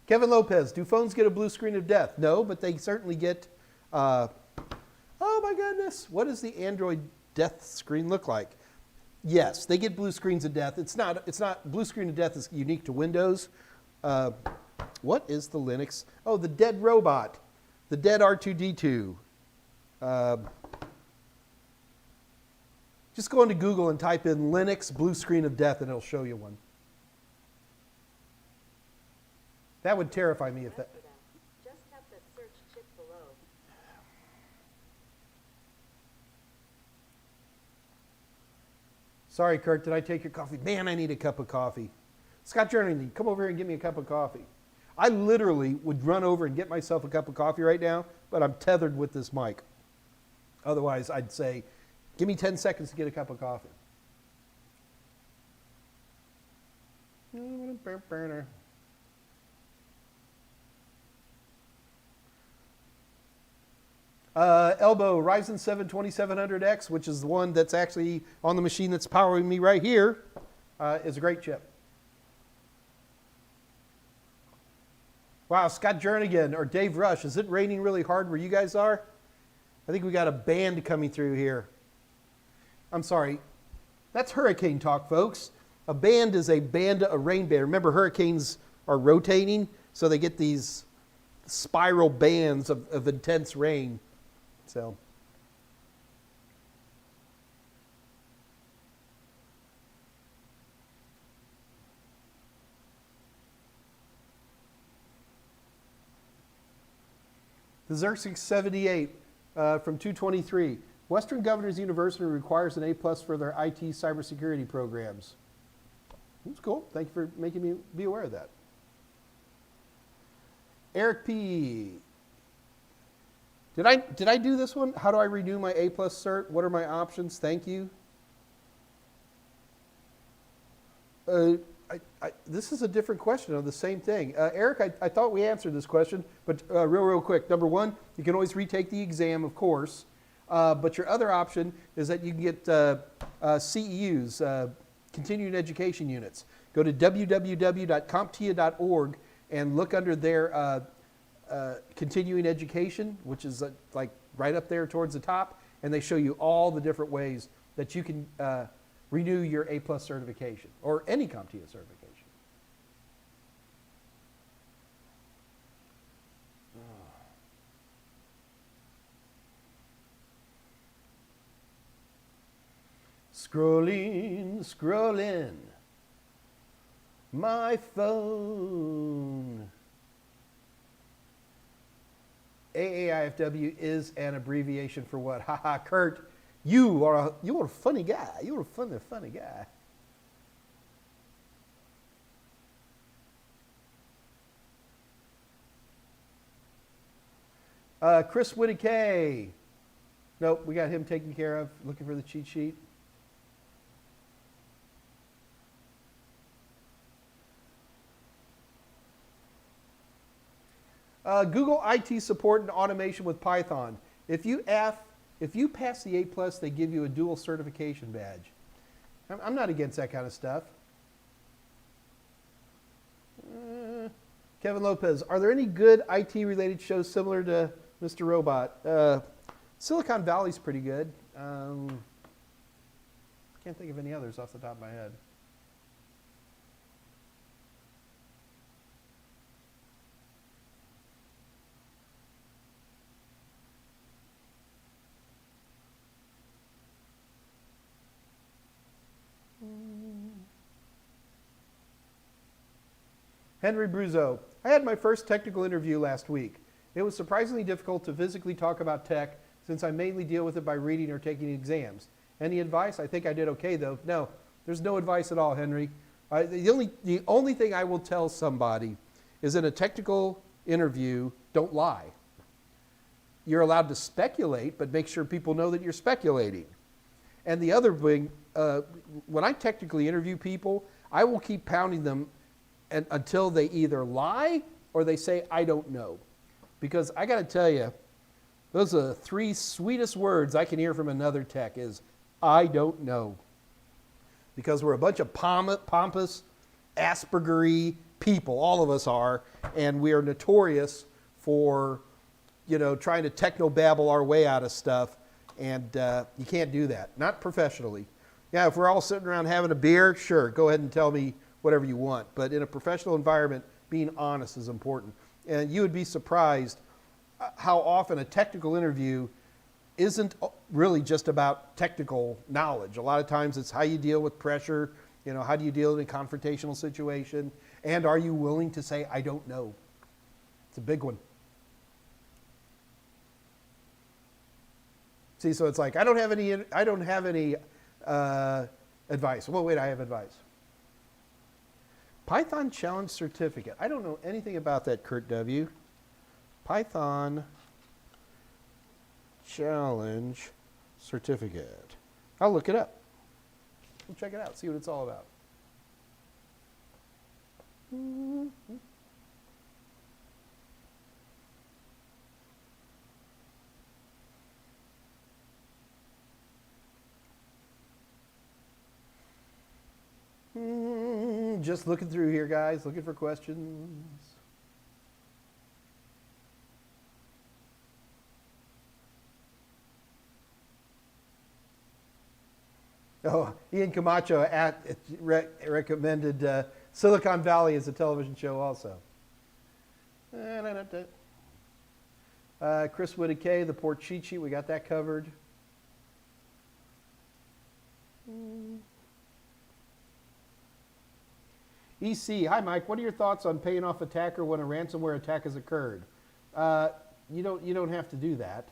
Kevin Lopez. Do phones get a blue screen of death? No, but they certainly get, oh my goodness, what does the Android death screen look like? Yes, they get blue screens of death. It's not, blue screen of death is unique to Windows. What is the Linux? Oh, the dead robot. The dead R2-D2. Just go into Google and type in Linux blue screen of death and it'll show you one. That would terrify me if that... Just have the search chip below. Sorry, Kurt, did I take your coffee? Man, I need a cup of coffee. Scott Jernigan, come over here and give me a cup of coffee. I literally would run over and get myself a cup of coffee right now, but I'm tethered with this mic. Otherwise, I'd say, Give me 10 seconds to get a cup of coffee. Elbow Ryzen 7 2700X, which is the one that's actually on the machine that's powering me right here, is a great chip. Wow, Scott Jernigan or Dave Rush, is it raining really hard where you guys are? I think we got a band coming through here. I'm sorry. That's hurricane talk, folks. A band is a rain band. Remember, hurricanes are rotating, so they get these spiral bands of intense rain. So. The Xerxes 78 from 223. Western Governors University requires an A+ for their IT cybersecurity programs. That's cool. Thank you for making me be aware of that. Eric P. Did I do this one? How do I renew my A+ cert? What are my options? Thank you. This is a different question on the same thing. Eric, I thought we answered this question, but real quick. Number one, you can always retake the exam, of course. But your other option is that you can get CEUs, continuing education units. Go to www.comptia.org and look under their continuing education, which is like right up there towards the top, and they show you all the different ways that you can renew your A+ certification or any CompTIA certification. Scrolling, my phone. AAIFW is an abbreviation for what? Haha, Kurt, you are a funny guy. You're a funny guy. Chris Whittaker. Nope, we got him taken care of. Looking for the cheat sheet. Google IT support and automation with Python. If you pass the A+, they give you a dual certification badge. I'm not against that kind of stuff. Kevin Lopez, are there any good IT-related shows similar to Mr. Robot? Silicon Valley's pretty good. Can't think of any others off the top of my head. Henry Bruzo, I had my first technical interview last week. It was surprisingly difficult to physically talk about tech since I mainly deal with it by reading or taking exams. Any advice? I think I did okay though. No, there's no advice at all, Henry. The only thing I will tell somebody is in a technical interview, don't lie. You're allowed to speculate, but make sure people know that you're speculating. And the other thing, when I technically interview people, I will keep pounding them until they either lie or they say, I don't know. Because I got to tell you, those are the three sweetest words I can hear from another tech is, I don't know. Because we're a bunch of pompous, Asperger-y people, all of us are, and we are notorious for, trying to techno-babble our way out of stuff, and you can't do that, not professionally. Yeah, if we're all sitting around having a beer, sure, go ahead and tell me whatever you want. But in a professional environment, being honest is important. And you would be surprised how often a technical interview isn't really just about technical knowledge. A lot of times it's how you deal with pressure, how do you deal in a confrontational situation, and are you willing to say, I don't know? It's a big one. See, so it's like, I don't have any advice. Well, wait, I have advice. Python Challenge Certificate. I don't know anything about that, Kurt W. Python Challenge Certificate. I'll look it up. We'll check it out, see what it's all about. Just looking through here, guys, looking for questions. Oh, Ian Camacho recommended Silicon Valley as a television show also. Chris Whittaker, the Port Cheat Sheet, we got that covered. EC, hi Mike, what are your thoughts on paying off attacker when a ransomware attack has occurred? You don't have to do that.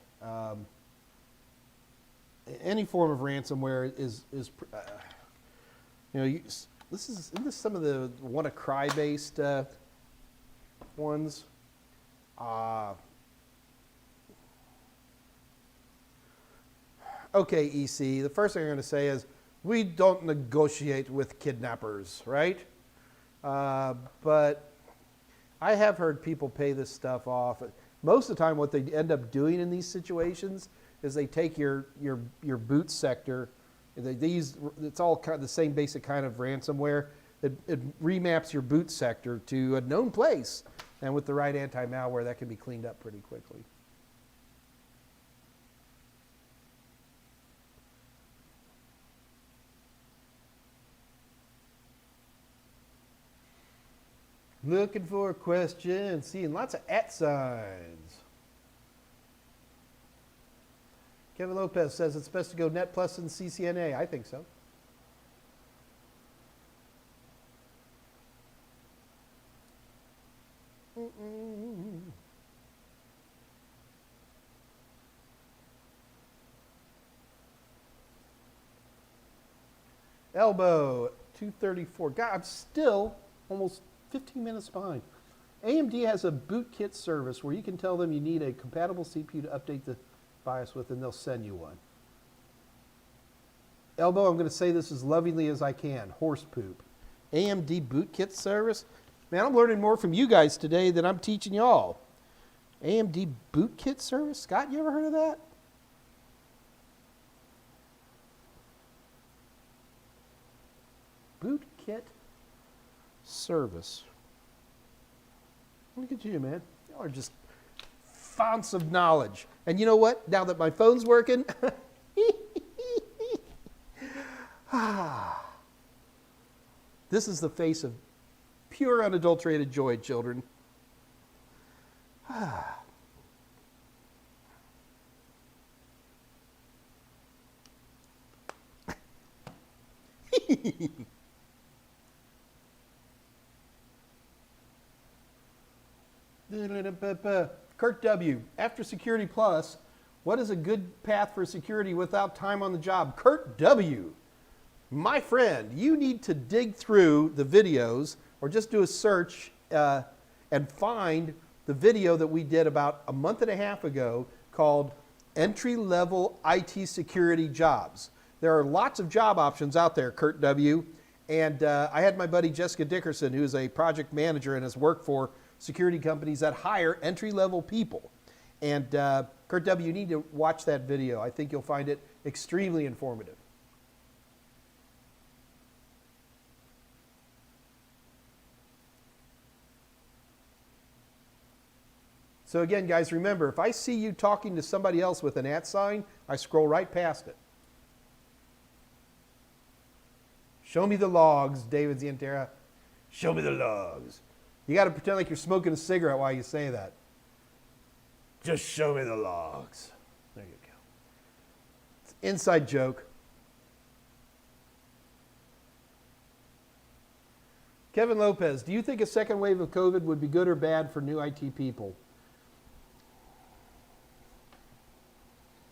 Any form of ransomware is isn't this some of the WannaCry based ones? Okay, EC, the first thing I'm going to say is we don't negotiate with kidnappers, right? But I have heard people pay this stuff off. Most of the time what they end up doing in these situations is they take your boot sector. It's all kind of the same basic kind of ransomware. It remaps your boot sector to a known place. And with the right anti-malware, that can be cleaned up pretty quickly. Looking for a question, seeing lots of @ signs. Kevin Lopez says it's best to go Net Plus and CCNA. I think so. Elbow, 234. God, I'm still almost 15 minutes behind. AMD has a bootkit service where you can tell them you need a compatible CPU to update the BIOS with, and they'll send you one. Elbow, I'm going to say this as lovingly as I can. Horse poop. AMD bootkit service? Man, I'm learning more from you guys today than I'm teaching y'all. AMD bootkit service? Scott, you ever heard of that? Bootkit service. Look at you, man. Y'all are just fonts of knowledge. And you know what? Now that my phone's working, this is the face of pure unadulterated joy, children. Kurt W. After Security Plus, what is a good path for security without time on the job? Kurt W. My friend, you need to dig through the videos or just do a search and find the video that we did about a month and a half ago called Entry-Level IT Security Jobs. There are lots of job options out there, Kurt W. And I had my buddy Jessica Dickerson, who is a project manager and has worked for security companies that hire entry-level people. And Kurt W., you need to watch that video. I think you'll find it extremely informative. So again, guys, remember, if I see you talking to somebody else with an @ sign, I scroll right past it. Show me the logs, David Zientera. Show me the logs. You got to pretend like you're smoking a cigarette while you say that. Just show me the logs. There you go. It's an inside joke. Kevin Lopez, do you think a second wave of COVID would be good or bad for new IT people?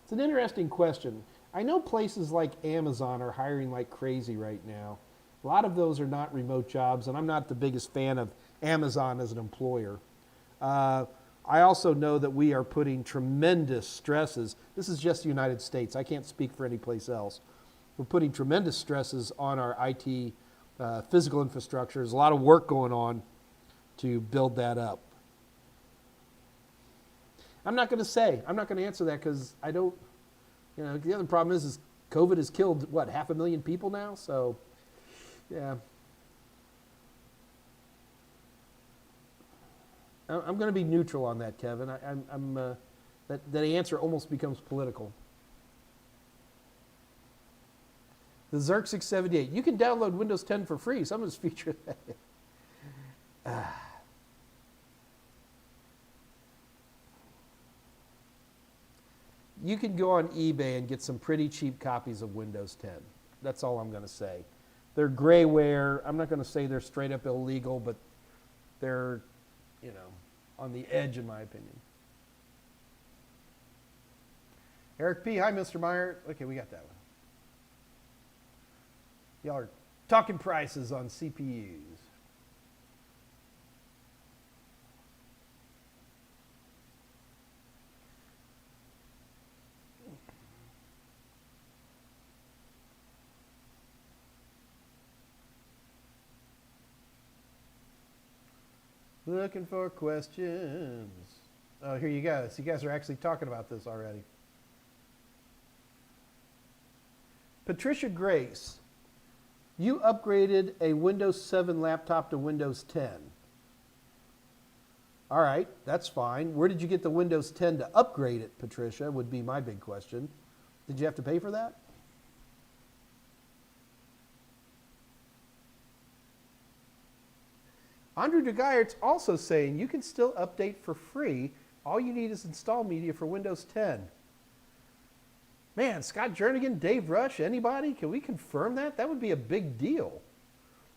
It's an interesting question. I know places like Amazon are hiring like crazy right now. A lot of those are not remote jobs, and I'm not the biggest fan of Amazon as an employer. I also know that we are putting tremendous stresses. This is just the United States. I can't speak for any place else. we're putting tremendous stresses on our IT physical infrastructure. There's a lot of work going on to build that up. I'm not going to answer that because I don't, the other problem is COVID has killed, what, 500,000 people now? So, yeah. I'm going to be neutral on that, Kevin. That answer almost becomes political. The Zerk 678. You can download Windows 10 for free. Some of its features. You can go on eBay and get some pretty cheap copies of Windows 10. That's all I'm going to say. They're grayware. I'm not going to say they're straight up illegal, but they're, on the edge, in my opinion. Eric P. Hi, Mr. Meyer. Okay, we got that one. Y'all are talking prices on CPUs. Looking for questions. Oh, here you go. So you guys are actually talking about this already. Patricia Grace, you upgraded a Windows 7 laptop to Windows 10. All right, that's fine. Where did you get the Windows 10 to upgrade it, Patricia, would be my big question. Did you have to pay for that? Andrew DeGuyert's also saying you can still update for free. All you need is install media for Windows 10. Man, Scott Jernigan, Dave Rush, anybody? Can we confirm that? That would be a big deal.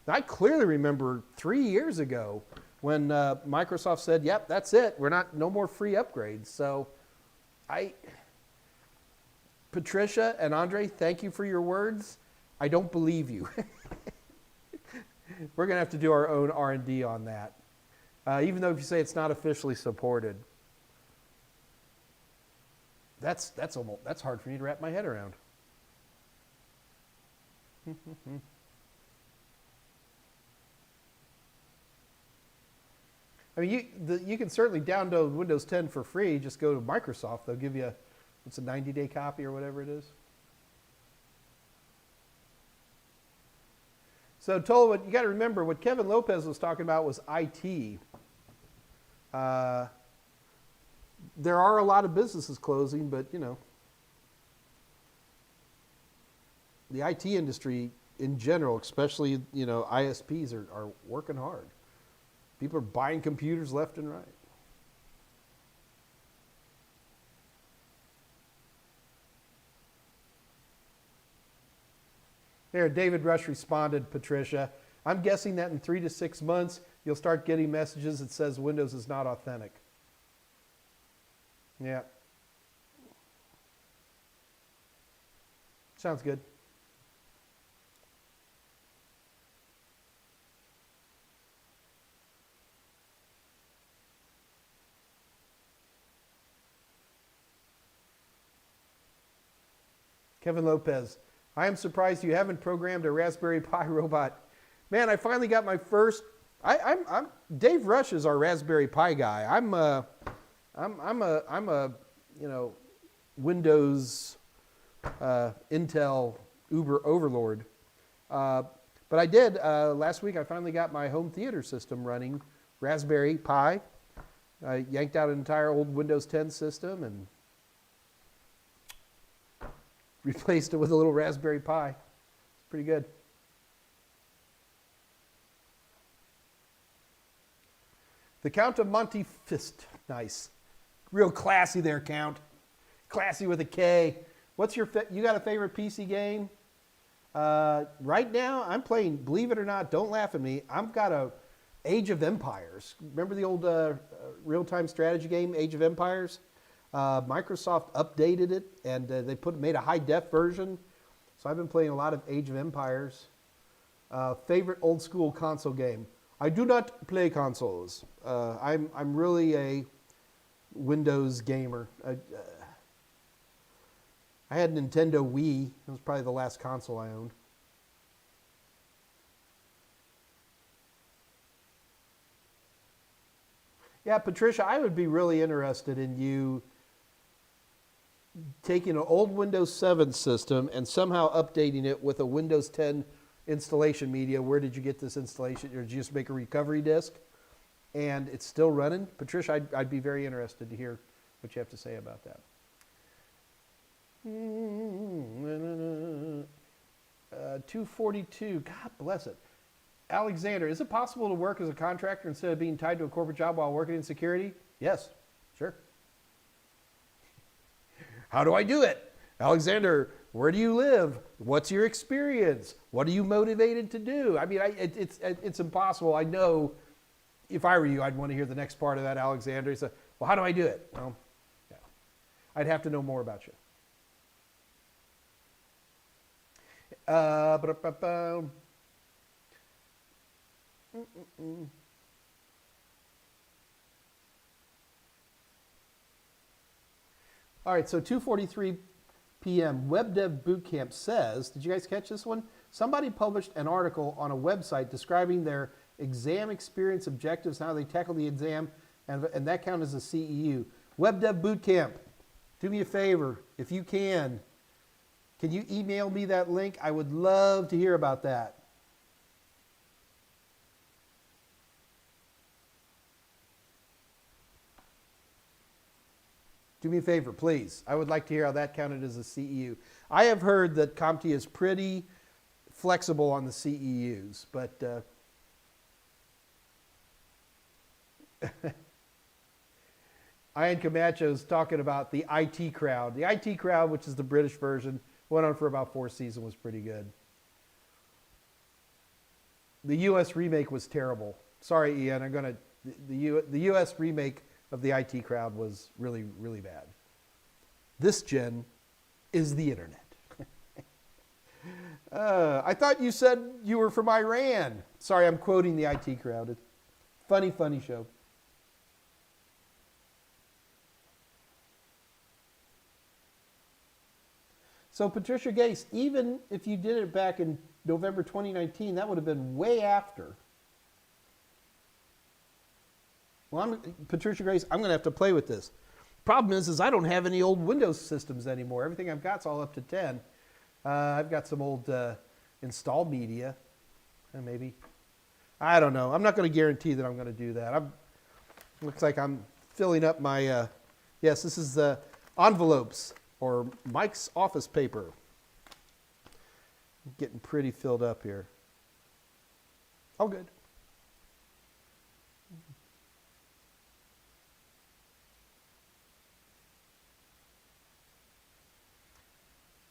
I clearly remember 3 years ago when Microsoft said, yep, that's it. No more free upgrades. So Patricia and Andre, thank you for your words. I don't believe you. We're going to have to do our own R&D on that, even though if you say it's not officially supported. That's hard for me to wrap my head around. I mean, you can certainly download Windows 10 for free. Just go to Microsoft. They'll give you, it's a 90-day copy or whatever it is. So, Tola, you got to remember what Kevin Lopez was talking about was IT. There are a lot of businesses closing, but the IT industry in general, especially ISPs, are working hard. People are buying computers left and right. There, David Rush responded, Patricia. I'm guessing that in 3 to 6 months, you'll start getting messages that says Windows is not authentic. Yeah. Sounds good. Kevin Lopez. I am surprised you haven't programmed a Raspberry Pi robot. Man, I finally got my first. I'm Dave Rush is our Raspberry Pi guy. I'm a Windows Intel Uber overlord. But I did last week. I finally got my home theater system running Raspberry Pi. I yanked out an entire old Windows 10 system and replaced it with a little Raspberry Pi. It's pretty good. The Count of Monte Fist. Nice. Real classy there, Count. Classy with a K. What's your, you got a favorite PC game? Right now, I'm playing, believe it or not, don't laugh at me, I've got a Age of Empires. Remember the old real-time strategy game, Age of Empires? Microsoft updated it, and they made a high-def version. So I've been playing a lot of Age of Empires. Favorite old-school console game? I do not play consoles. I'm really a Windows gamer. I I had a Nintendo Wii. It was probably the last console I owned. Yeah, Patricia, I would be really interested in you taking an old Windows 7 system and somehow updating it with a Windows 10 installation media. Where did you get this installation? Or did you just make a recovery disk? And it's still running? Patricia, I'd be very interested to hear what you have to say about that. 242, God bless it. Alexander, is it possible to work as a contractor instead of being tied to a corporate job while working in security? Yes, sure. How do I do it? Alexander, where do you live? What's your experience? What are you motivated to do? I mean, it's impossible. I know if I were you, I'd want to hear the next part of that, Alexander. He said, well, how do I do it? Well, yeah. I'd have to know more about you. All right, so 2:43 p.m. Web Dev Bootcamp says, did you guys catch this one? Somebody published an article on a website describing their exam experience objectives, how they tackle the exam, and that counts as a CEU. Web Dev Bootcamp, do me a favor, if you can you email me that link? I would love to hear about that. Do me a favor, please. I would like to hear how that counted as a CEU. I have heard that CompTIA is pretty flexible on the CEUs, but Ian Camacho is talking about the IT Crowd. The IT Crowd, which is the British version, went on for about 4 seasons, was pretty good. The U.S. remake was terrible. Sorry, Ian, the U.S. remake of the IT Crowd was really, really bad. This gen is the internet. I thought you said you were from Iran. Sorry, I'm quoting the IT Crowd. It's funny, funny show. So Patricia Gase, even if you did it back in November 2019, that would have been way after. Well, Patricia Grace, I'm going to have to play with this. Problem is I don't have any old Windows systems anymore. Everything I've got's all up to 10. I've got some old install media, maybe. I don't know. I'm not going to guarantee that I'm going to do that. Looks like I'm filling up my, yes, this is envelopes or Mike's office paper. I'm getting pretty filled up here. All good.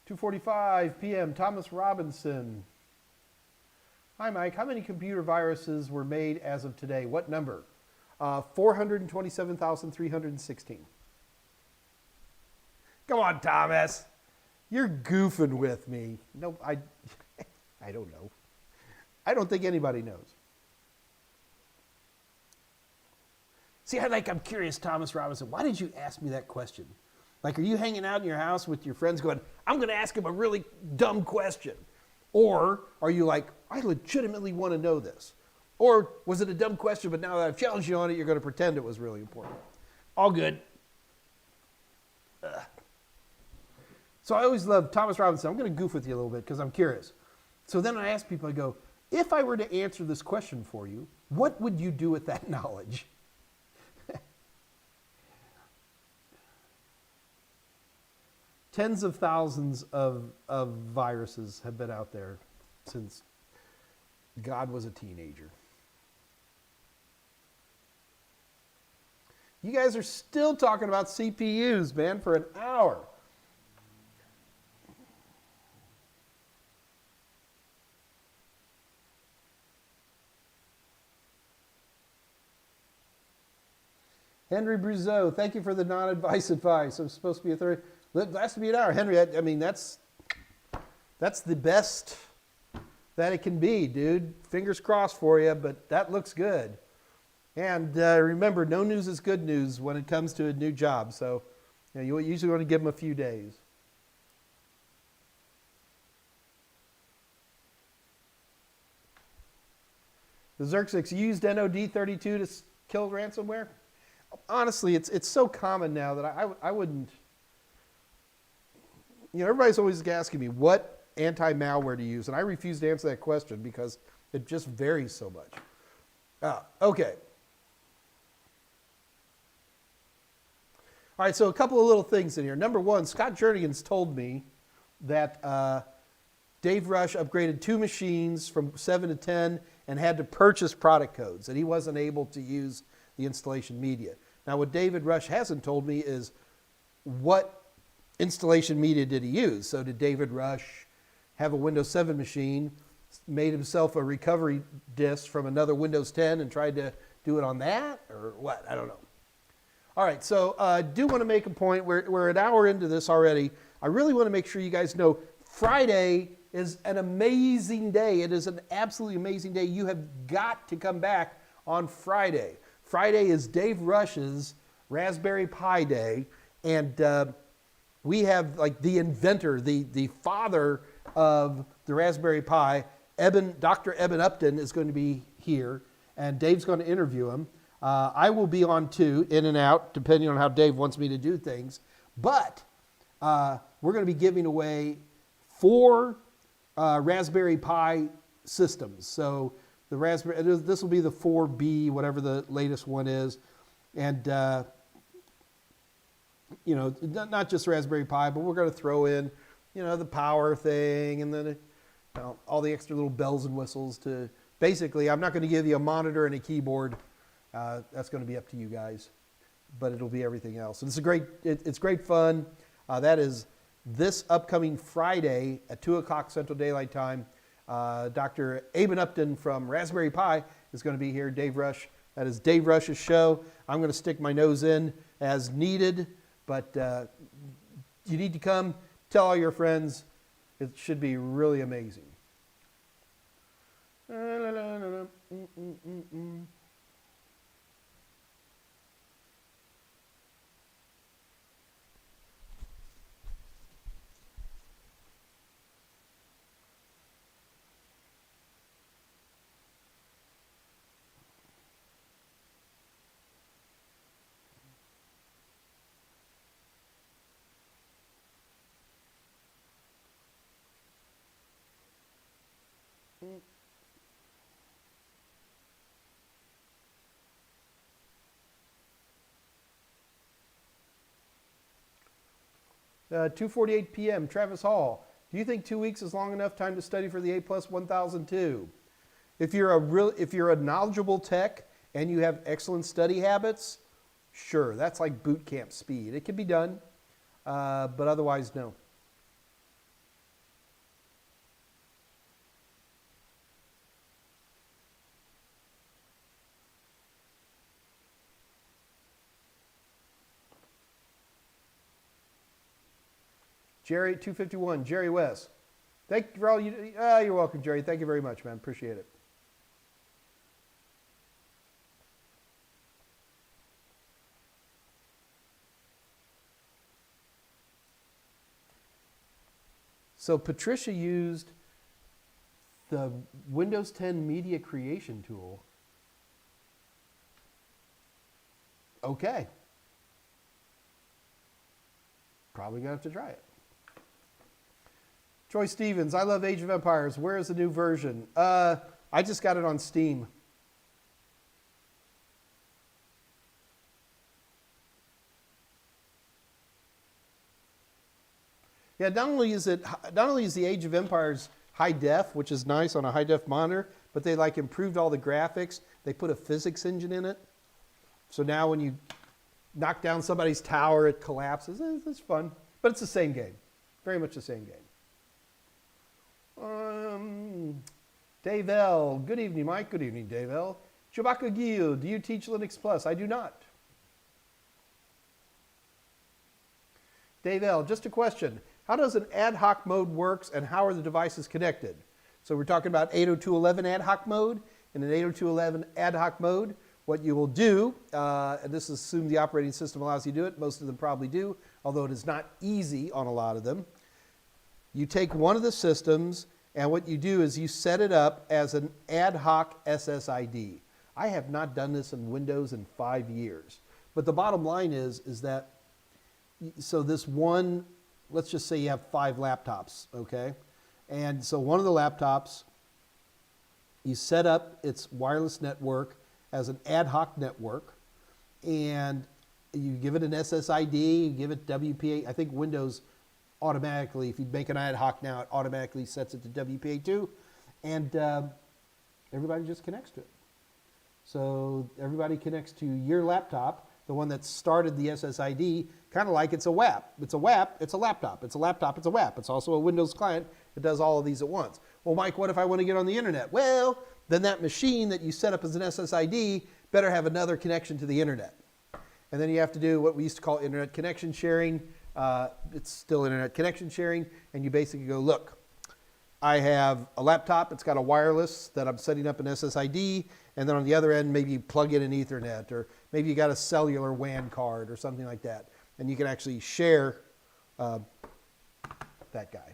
(2:45 p.m.) Thomas Robinson. Hi, Mike. How many computer viruses were made as of today? What number? 427,316. Come on, Thomas. You're goofing with me. No, I don't know. I don't think anybody knows. See, I'm curious, Thomas Robinson. Why did you ask me that question? Like, are you hanging out in your house with your friends going, I'm going to ask him a really dumb question? Or are you like, I legitimately want to know this? Or was it a dumb question, but now that I've challenged you on it, you're going to pretend it was really important? All good. So I always love Thomas Robinson. I'm going to goof with you a little bit because I'm curious. So then I ask people, I go, if I were to answer this question for you, what would you do with that knowledge? Tens of thousands of viruses have been out there since God was a teenager. You guys are still talking about CPUs, man, for an hour. Henry Bruzeau, thank you for the non-advice advice. I'm supposed to be a third. It has to be an hour. Henry, I mean, that's the best that it can be, dude. Fingers crossed for you, but that looks good. And remember, no news is good news when it comes to a new job. So you usually want to give them a few days. The Xerxes used NOD32 to kill ransomware? Honestly, it's so common now that I wouldn't. Everybody's always asking me what anti-malware to use, and I refuse to answer that question because it just varies so much. Okay. All right, so a couple of little things in here. Number one, Scott Jernigan's told me that Dave Rush upgraded 2 machines from 7 to 10 and had to purchase product codes, and he wasn't able to use the installation media. Now, what David Rush hasn't told me is what installation media did he use. So did David Rush have a Windows 7 machine, made himself a recovery disk from another Windows 10 and tried to do it on that, or what? I don't know. All right, so I do want to make a point. We're an hour into this already. I really want to make sure you guys know Friday is an amazing day. It is an absolutely amazing day. You have got to come back on Friday. Friday is Dave Rush's Raspberry Pi Day, and we have like the inventor, the father of the Raspberry Pi, Dr. Eben Upton is going to be here, and Dave's going to interview him. I will be on too, in and out, depending on how Dave wants me to do things. But we're going to be giving away 4 Raspberry Pi systems. So the this will be the 4B, whatever the latest one is, and not just Raspberry Pi, but we're going to throw in, the power thing, and then all the extra little bells and whistles. To basically, I'm not going to give you a monitor and a keyboard. That's going to be up to you guys, but it'll be everything else. And it's great fun. That is this upcoming Friday at 2 o'clock Central Daylight Time. Dr. Eben Upton from Raspberry Pi is going to be here. Dave Rush. That is Dave Rush's show. I'm going to stick my nose in as needed, but you need to come. Tell all your friends. It should be really amazing. 2:48 p.m. Travis Hall. Do you think 2 weeks is long enough time to study for the A+ 1002? If you're a knowledgeable tech and you have excellent study habits, sure, that's like boot camp speed. It can be done, but otherwise, no. Jerry 251, Jerry West. Thank you for all you. You're welcome, Jerry. Thank you very much, man. Appreciate it. So Patricia used the Windows 10 media creation tool. Okay. Probably gonna have to try it. Troy Stevens, I love Age of Empires. Where is the new version? I just got it on Steam. Yeah, not only is the Age of Empires high def, which is nice on a high def monitor, but they like improved all the graphics. They put a physics engine in it. So now when you knock down somebody's tower, it collapses. It's fun, but it's the same game. Very much the same game. Dave L. Good evening, Mike. Good evening, Dave L. Chewbacca Gil, do you teach Linux Plus? I do not. Dave L. Just a question. How does an ad hoc mode works and how are the devices connected? So we're talking about 802.11 ad hoc mode. In an 802.11 ad hoc mode, what you will do, and this is assume the operating system allows you to do it. Most of them probably do, although it is not easy on a lot of them. You take one of the systems And what you do is you set it up as an ad hoc SSID. I have not done this in Windows in 5 years. But the bottom line is that, so this one, let's just say you have 5 laptops, okay? And so one of the laptops, you set up its wireless network as an ad hoc network, and you give it an SSID, you give it WPA. I think Windows automatically, if you make an ad hoc now, it automatically sets it to WPA2, and everybody just connects to it. So everybody connects to your laptop, the one that started the SSID, kind of like it's a WAP. It's a WAP, it's a laptop. It's a laptop, it's a WAP. It's also a Windows client. It does all of these at once. Well, Mike, what if I want to get on the internet? Well, then that machine that you set up as an SSID better have another connection to the internet. And then you have to do what we used to call internet connection sharing. It's still internet connection sharing. And you basically go, look, I have a laptop. It's got a wireless that I'm setting up an SSID. And then on the other end, maybe you plug in an Ethernet, or maybe you got a cellular WAN card or something like that. And you can actually share that guy.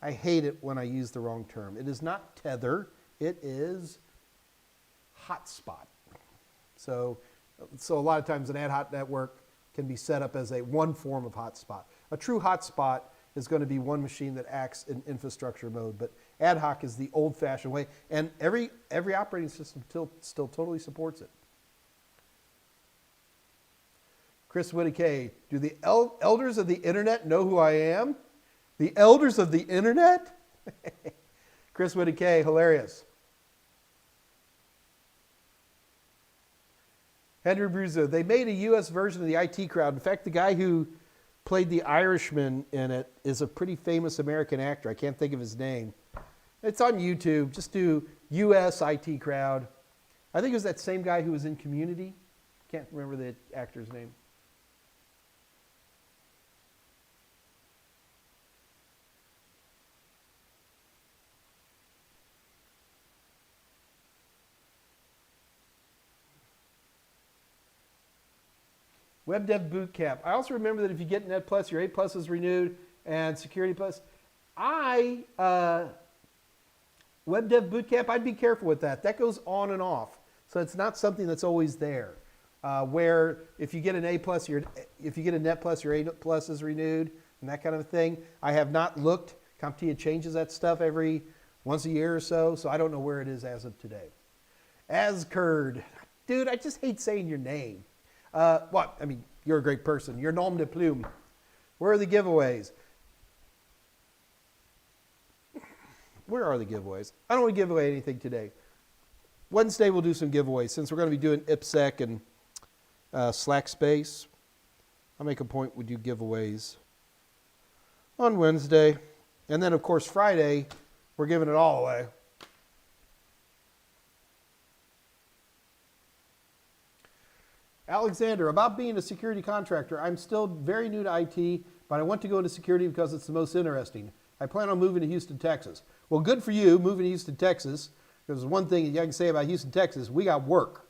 I hate it when I use the wrong term. It is not tether. It is hotspot. So a lot of times an ad hoc network can be set up as one form of hotspot. A true hotspot is going to be one machine that acts in infrastructure mode, but ad hoc is the old-fashioned way, and every operating system still totally supports it. Chris Whittaker, do the elders of the internet know who I am? The elders of the internet? Chris Whittaker, hilarious. Henry Bruzo, they made a U.S. version of the IT Crowd. In fact, the guy who played the Irishman in it is a pretty famous American actor. I can't think of his name. It's on YouTube. Just do U.S. IT Crowd. I think it was that same guy who was in Community. Can't remember the actor's name. Web Dev Boot Camp. I also remember that if you get Net Plus, your A Plus is renewed, and Security Plus. Web Dev Boot Camp, I'd be careful with that. That goes on and off. So it's not something that's always there. Where if you get an A Plus, if you get a Net Plus, your A Plus is renewed, and that kind of thing. I have not looked. CompTIA changes that stuff every once a year or so, so I don't know where it is as of today. Ascurd. Dude, I just hate saying your name. What? I mean, you're a great person. Your nom de plume. Where are the giveaways? Where are the giveaways? I don't want to give away anything today. Wednesday we'll do some giveaways. Since we're going to be doing IPSec and Slack Space, I'll make a point we do giveaways on Wednesday. And then, of course, Friday, we're giving it all away. Alexander, about being a security contractor, I'm still very new to IT, but I want to go into security because it's the most interesting. I plan on moving to Houston, Texas. Well, good for you, moving to Houston, Texas. There's one thing I can say about Houston, Texas. We got work.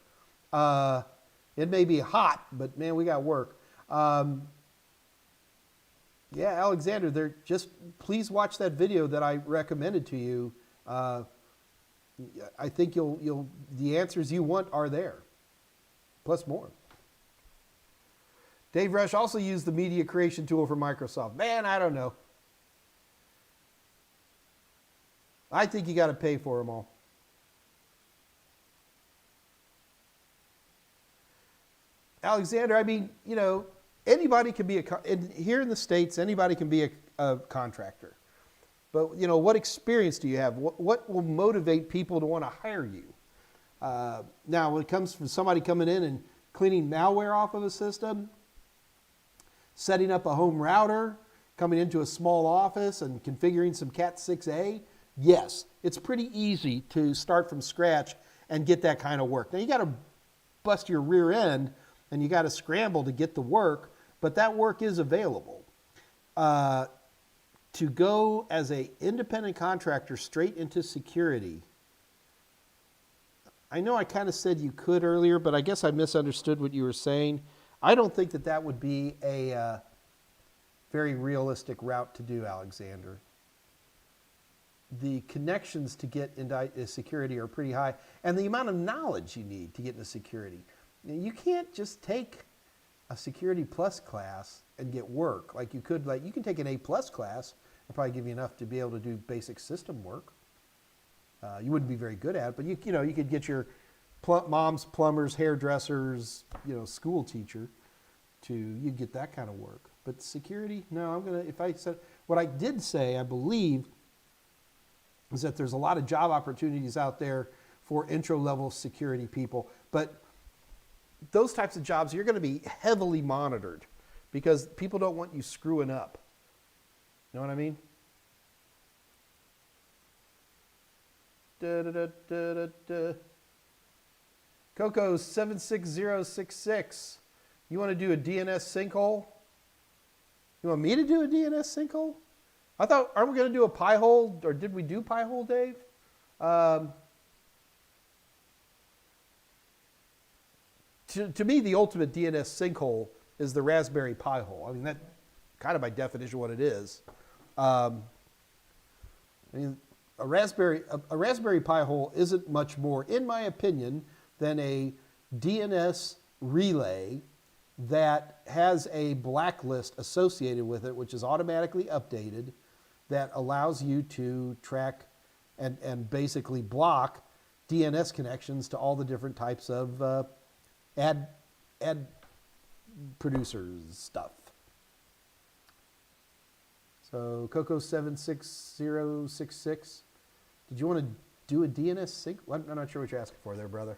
It may be hot, but man, we got work. Yeah, Alexander, just please watch that video that I recommended to you. I think the answers you want are there, plus more. Dave Rush also used the media creation tool for Microsoft. Man, I don't know. I think you got to pay for them all. Alexander, I mean, anybody can be here in the States, anybody can be a contractor. But, what experience do you have? What will motivate people to want to hire you? Now, when it comes from somebody coming in and cleaning malware off of a system, setting up a home router, coming into a small office and configuring some Cat6A, yes, it's pretty easy to start from scratch and get that kind of work. Now, you got to bust your rear end and you got to scramble to get the work, but that work is available. To go as an independent contractor straight into security, I know I kind of said you could earlier, but I guess I misunderstood what you were saying. I don't think that would be very realistic route to do, Alexander. The connections to get into security are pretty high, and the amount of knowledge you need to get into security. You can't just take a Security Plus class and get work like you could. Like you can take an A Plus class and probably give you enough to be able to do basic system work. You wouldn't be very good at it, but you could get your mom's plumbers, hairdressers, school teacher you'd get that kind of work. But security, no, if I said, what I did say, I believe, is that there's a lot of job opportunities out there for intro-level security people. But those types of jobs, you're going to be heavily monitored because people don't want you screwing up. You know what I mean? Coco 76066. You want to do a DNS sinkhole? You want me to do a DNS sinkhole? I thought, aren't we going to do a pie hole? Or did we do pie hole, Dave? To me, the ultimate DNS sinkhole is the Raspberry Pi hole. I mean, that kind of by definition what it is. I mean, a Raspberry Pi hole isn't much more, in my opinion, than a DNS relay that has a blacklist associated with it, which is automatically updated, that allows you to track and basically block DNS connections to all the different types of ad producers stuff. So Coco 76066, did you want to do a DNS sync? I'm not sure what you're asking for there, brother.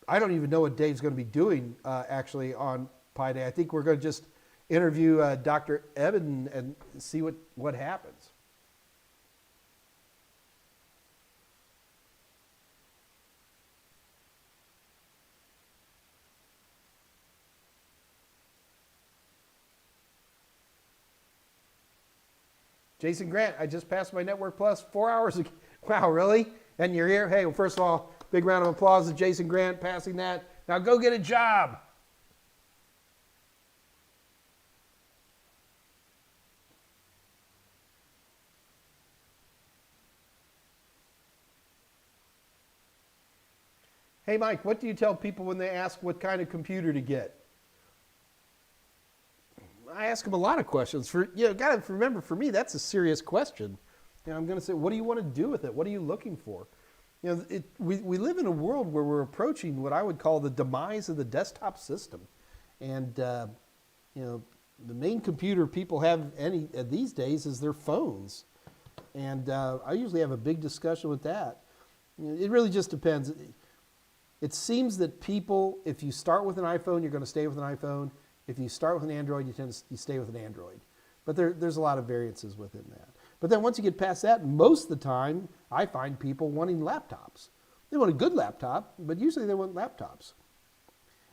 I don't even know what Dave's going to be doing actually on Pi Day. I think we're going to just interview Dr. Eben and see what happens. Jason Grant, I just passed my Network Plus 4 hours ago. Wow, really? And you're here? Hey, well, first of all, big round of applause to Jason Grant passing that. Now go get a job. Hey, Mike, what do you tell people when they ask what kind of computer to get? I ask them a lot of questions. Got to remember, for me, that's a serious question. I'm going to say, what do you want to do with it? What are you looking for? We live in a world where we're approaching what I would call the demise of the desktop system. And, the main computer people have these days is their phones. And I usually have a big discussion with that. It really just depends. It seems that people, if you start with an iPhone, you're going to stay with an iPhone. If you start with an Android, you stay with an Android. But there's a lot of variances within that. But then once you get past that, most of the time, I find people wanting laptops. They want a good laptop, but usually they want laptops.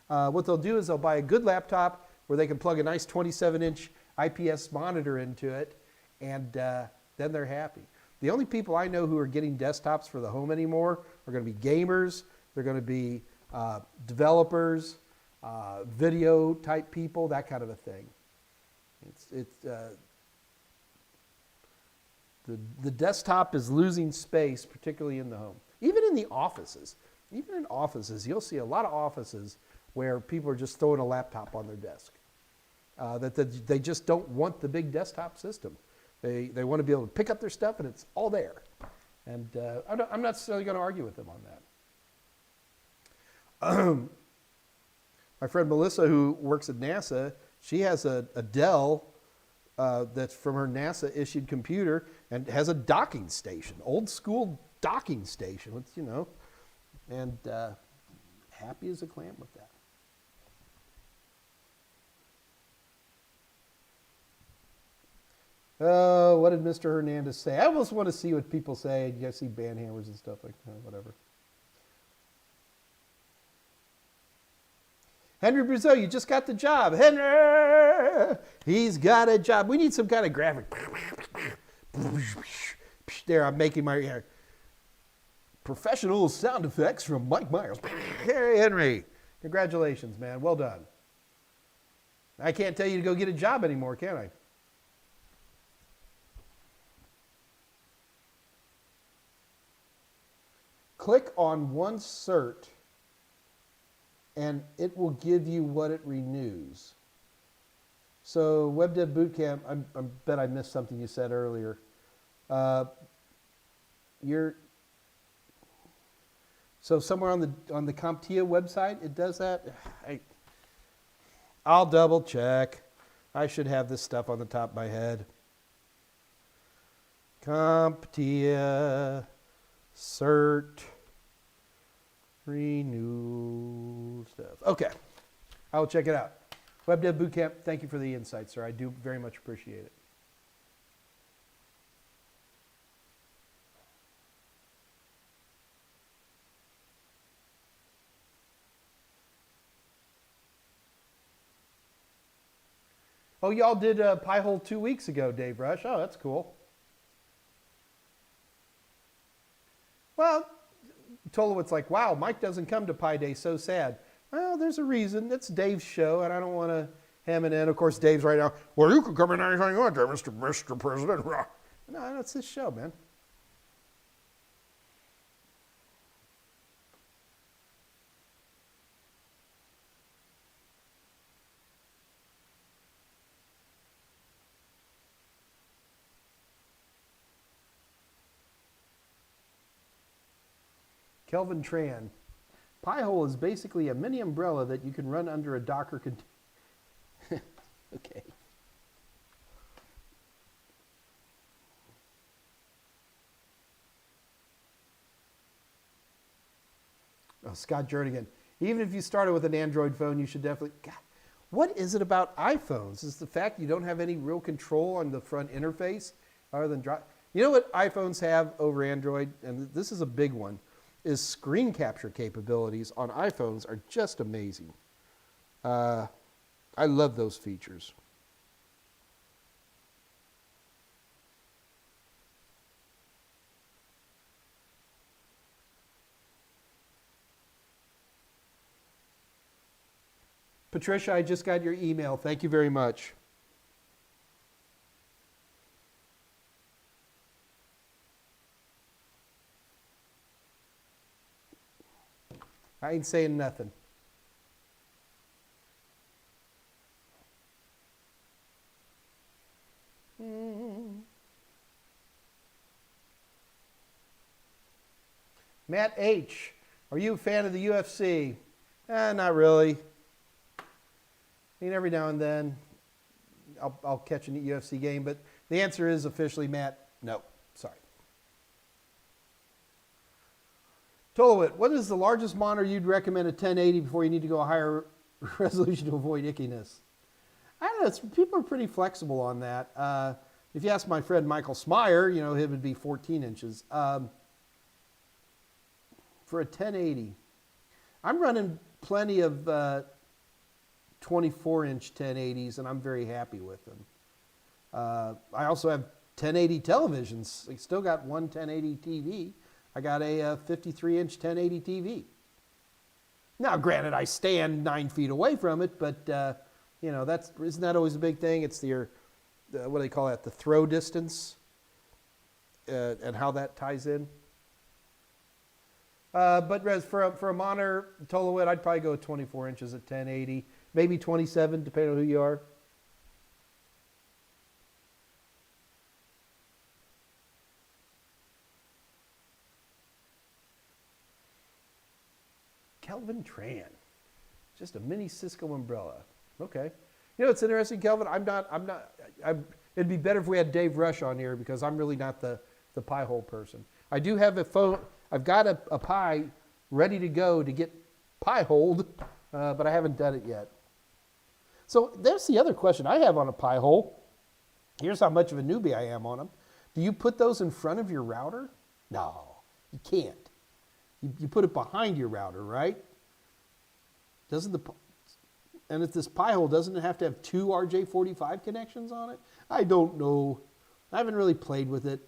What they'll do is they'll buy a good laptop where they can plug a nice 27-inch IPS monitor into it, and then they're happy. The only people I know who are getting desktops for the home anymore are going to be gamers, they're going to be developers, video type people, that kind of a thing. The desktop is losing space, particularly in the home. Even in offices, you'll see a lot of offices where people are just throwing a laptop on their desk. They just don't want the big desktop system. They want to be able to pick up their stuff and it's all there. And I'm not necessarily going to argue with them on that. My friend Melissa, who works at NASA, she has a Dell that's from her NASA issued computer and has a docking station, old school docking station, with, and happy as a clam with that. Oh, what did Mr. Hernandez say? I almost want to see what people say. You guys see band hammers and stuff like that, whatever. Henry Brazil, you just got the job. Henry, he's got a job. We need some kind of graphic. There, I'm making my professional sound effects from Mike Meyers. Hey, Henry, congratulations, man. Well done. I can't tell you to go get a job anymore, can I? Click on one cert and it will give you what it renews. So Web Dev Bootcamp, I bet I missed something you said earlier. So somewhere on the CompTIA website, it does that. I'll double check. I should have this stuff on the top of my head. CompTIA cert renew stuff. Okay, I will check it out. Web Dev Bootcamp, thank you for the insight, sir. I do very much appreciate it. Oh, y'all did Pi-hole 2 weeks ago, Dave Rush. Oh, that's cool. Well, Tolowit's like, wow, Mike doesn't come to Pi Day, so sad. Well, there's a reason. It's Dave's show, and I don't want to ham it in. Of course, Dave's right now, well, you can come in anytime you want there, Mr. President. No, it's his show, man. Kelvin Tran. Pi-hole is basically a mini umbrella that you can run under a Docker container. Okay. Oh, Scott Jernigan. Even if you started with an Android phone, you should definitely... God, what is it about iPhones? Is the fact you don't have any real control on the front interface other than drive... You know what iPhones have over Android? And this is a big one. Is screen capture capabilities on iPhones are just amazing. I love those features. Patricia, I just got your email. Thank you very much. I ain't saying nothing. Matt H., are you a fan of the UFC? Not really. I mean, every now and then I'll catch a UFC game, but the answer is officially, Matt, no. Sorry. Tolowit, what is the largest monitor you'd recommend at 1080 before you need to go a higher resolution to avoid ickiness? I don't know. People are pretty flexible on that. If you ask my friend Michael Smyer, you know, it would be 14 inches. For a 1080, I'm running plenty of 24-inch 1080s, and I'm very happy with them. I also have 1080 televisions. I still got one 1080 TV. I got a 53-inch 1080 TV. Now, granted, I stand 9 feet away from it, but you know, isn't that always a big thing? It's what do they call that? The throw distance, and how that ties in. But for a monitor, Tolowit, I'd probably go 24 inches at 1080, maybe 27, depending on who you are. Kelvin Tran, just a mini Cisco umbrella. Okay. You know, it's interesting, Kelvin. It'd be better if we had Dave Rush on here because I'm really not the Pi-hole person. I do have a phone. I've got a Pi ready to go to get Pi-holed, but I haven't done it yet. So there's the other question I have on a Pi-hole. Here's how much of a newbie I am on them. Do you put those in front of your router? No, you can't. You put it behind your router, right? And if this Pi-hole, doesn't it have to have 2 RJ45 connections on it? I don't know. I haven't really played with it.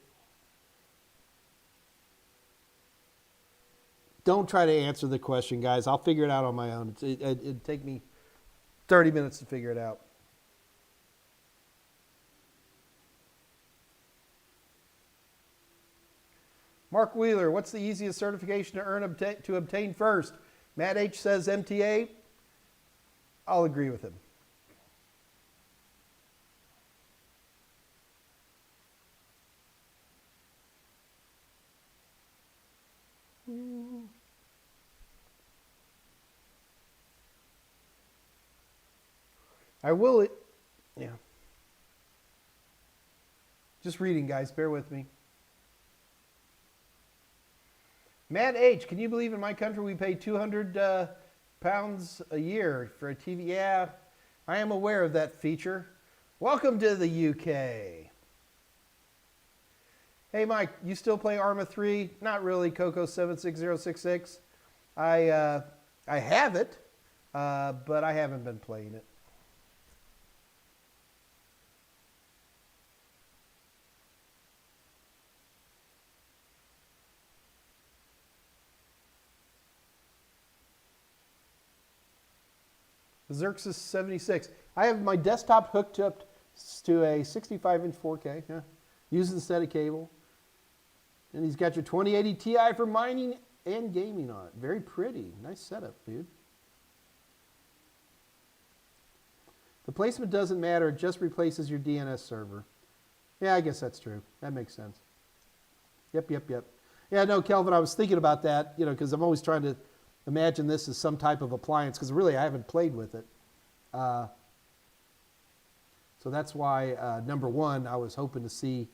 Don't try to answer the question, guys. I'll figure it out on my own. It'd take me 30 minutes to figure it out. Mark Wheeler, what's the easiest certification to obtain first? Matt H says MTA. I'll agree with him. I will, yeah. Just reading, guys. Bear with me. Matt H, can you believe in my country we pay 200 pounds a year for a TV? Yeah, I am aware of that feature. Welcome to the UK. Hey, Mike, you still play Arma 3? Not really, Coco76066. I have it, but I haven't been playing it. Xerxes 76. I have my desktop hooked up to a 65-inch 4K, using the static cable. And he's got your 2080 Ti for mining and gaming on it. Very pretty. Nice setup, dude. The placement doesn't matter. It just replaces your DNS server. Yeah, I guess that's true. That makes sense. Yep. Yeah, no, Kelvin, I was thinking about that, because I'm always trying to imagine this as some type of appliance, because really I haven't played with it. So that's why, number one, I was hoping to see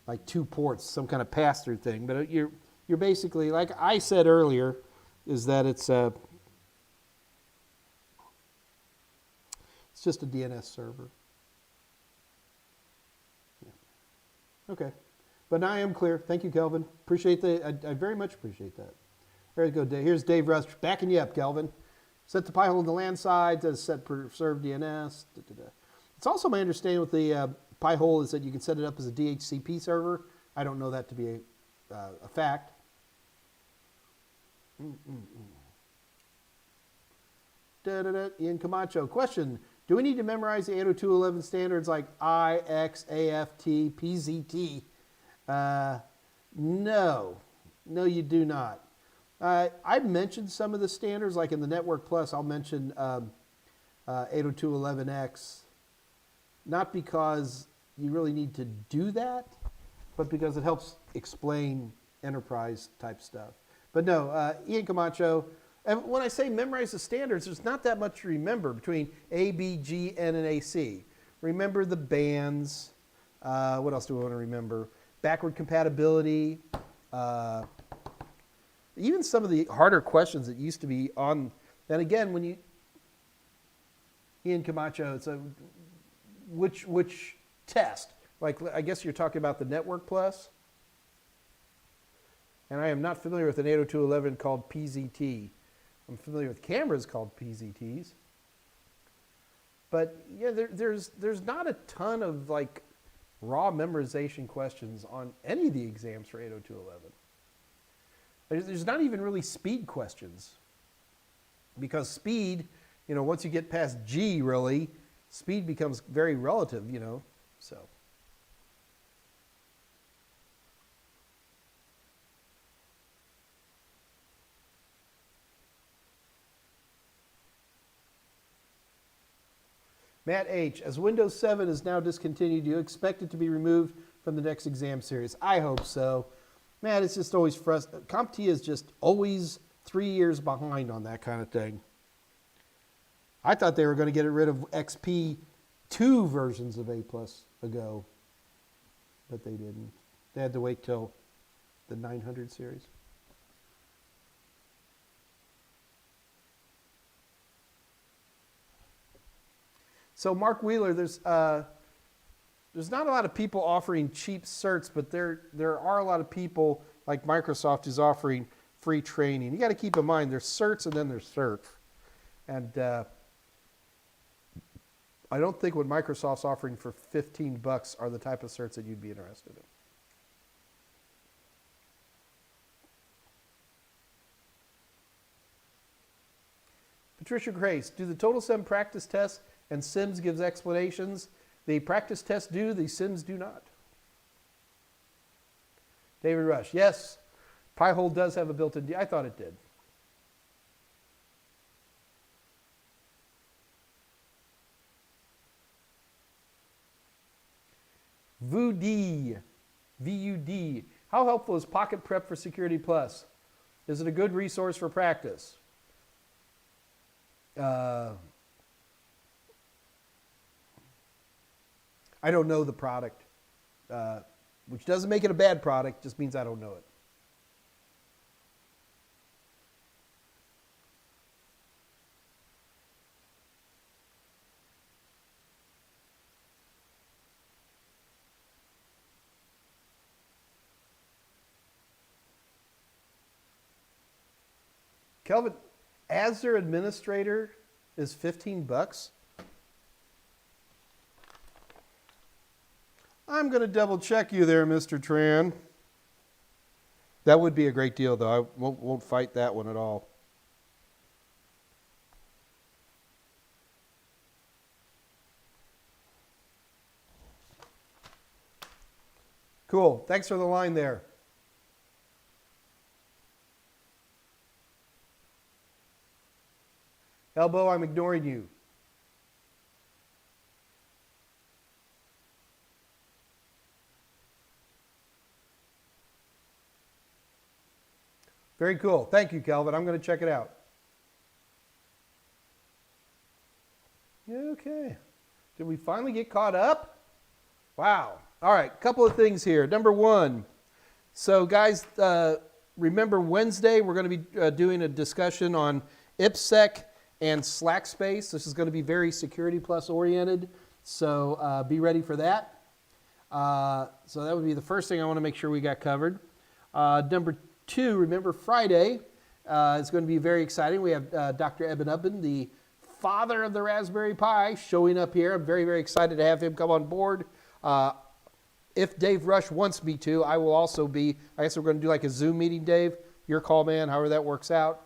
like 2 ports, some kind of pass-through thing. But you're basically, like I said earlier, is that it's just a DNS server. Yeah. Okay. But now I am clear. Thank you, Kelvin. Appreciate I very much appreciate that. There you go, Dave. Here's Dave Rush backing you up, Kelvin. Set the Pi-hole on the LAN side, does set preserve DNS. It's also my understanding with the Pi-hole is that you can set it up as a DHCP server. I don't know that to be a fact. Ian Camacho, question. Do we need to memorize the 802.11 standards like I, X, AFT, PZT? No. No, you do not. I mentioned some of the standards, like in the Network Plus, I'll mention 802.11x, not because you really need to do that, but because it helps explain enterprise type stuff. But no, Ian Camacho, and when I say memorize the standards, there's not that much to remember between A, B, G, N, and AC. Remember the bands. What else do we want to remember? Backward compatibility. Even some of the harder questions that used to be on, and again, when you, Ian Camacho, it's a, which test? Like, I guess you're talking about the Network Plus. And I am not familiar with an 802.11 called PZT. I'm familiar with cameras called PZTs. But yeah, there's not a ton of like raw memorization questions on any of the exams for 802.11. There's not even really speed questions, because speed, once you get past G, really, speed becomes very relative, so. Matt H, as Windows 7 is now discontinued, do you expect it to be removed from the next exam series? I hope so. Man, it's just always frustrating. CompTIA is just always 3 years behind on that kind of thing. I thought they were going to get rid of XP 2 versions of A+ ago, but they didn't. They had to wait till the 900 series. So Mark Wheeler, there's not a lot of people offering cheap certs, but there are a lot of people like Microsoft is offering free training. You got to keep in mind there's certs and then there's certs, and I don't think what Microsoft's offering for $15 are the type of certs that you'd be interested in. Patricia Grace, do the Total Sim practice tests and Sims gives explanations? The practice tests do, the Sims do not. David Rush, yes, Pi-hole does have a built-in, I thought it did. VUD, VUD. How helpful is Pocket Prep for Security Plus? Is it a good resource for practice? I don't know the product, which doesn't make it a bad product, just means I don't know it. Kelvin, as their administrator is $15. I'm going to double check you there, Mr. Tran. That would be a great deal, though. I won't fight that one at all. Cool. Thanks for the line there. Elbow, I'm ignoring you. Very cool. Thank you, Kelvin. I'm going to check it out. Okay. Did we finally get caught up? Wow. All right. Couple of things here. Number one. So, guys, remember Wednesday we're going to be doing a discussion on IPsec and Slack space. This is going to be very Security Plus oriented, so be ready for that. So that would be the first thing I want to make sure we got covered. Number two, remember Friday is going to be very exciting. We have Dr. Eben Ubben, the father of the Raspberry Pi, showing up here. I'm very, very excited to have him come on board. If Dave Rush wants me to, I will also be. I guess we're going to do like a Zoom meeting, Dave. Your call, man, however that works out.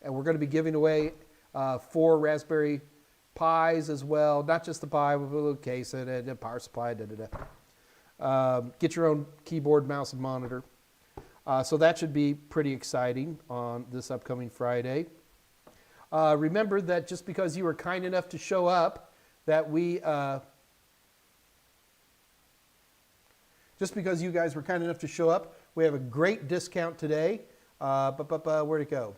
And we're going to be giving away 4 Raspberry Pis as well. Not just the Pi, with a little case and a power supply. Get your own keyboard, mouse, and monitor. So that should be pretty exciting on this upcoming Friday. Remember that just because you were kind enough to show up, that we... just because you guys were kind enough to show up, we have a great discount today. Where'd it go?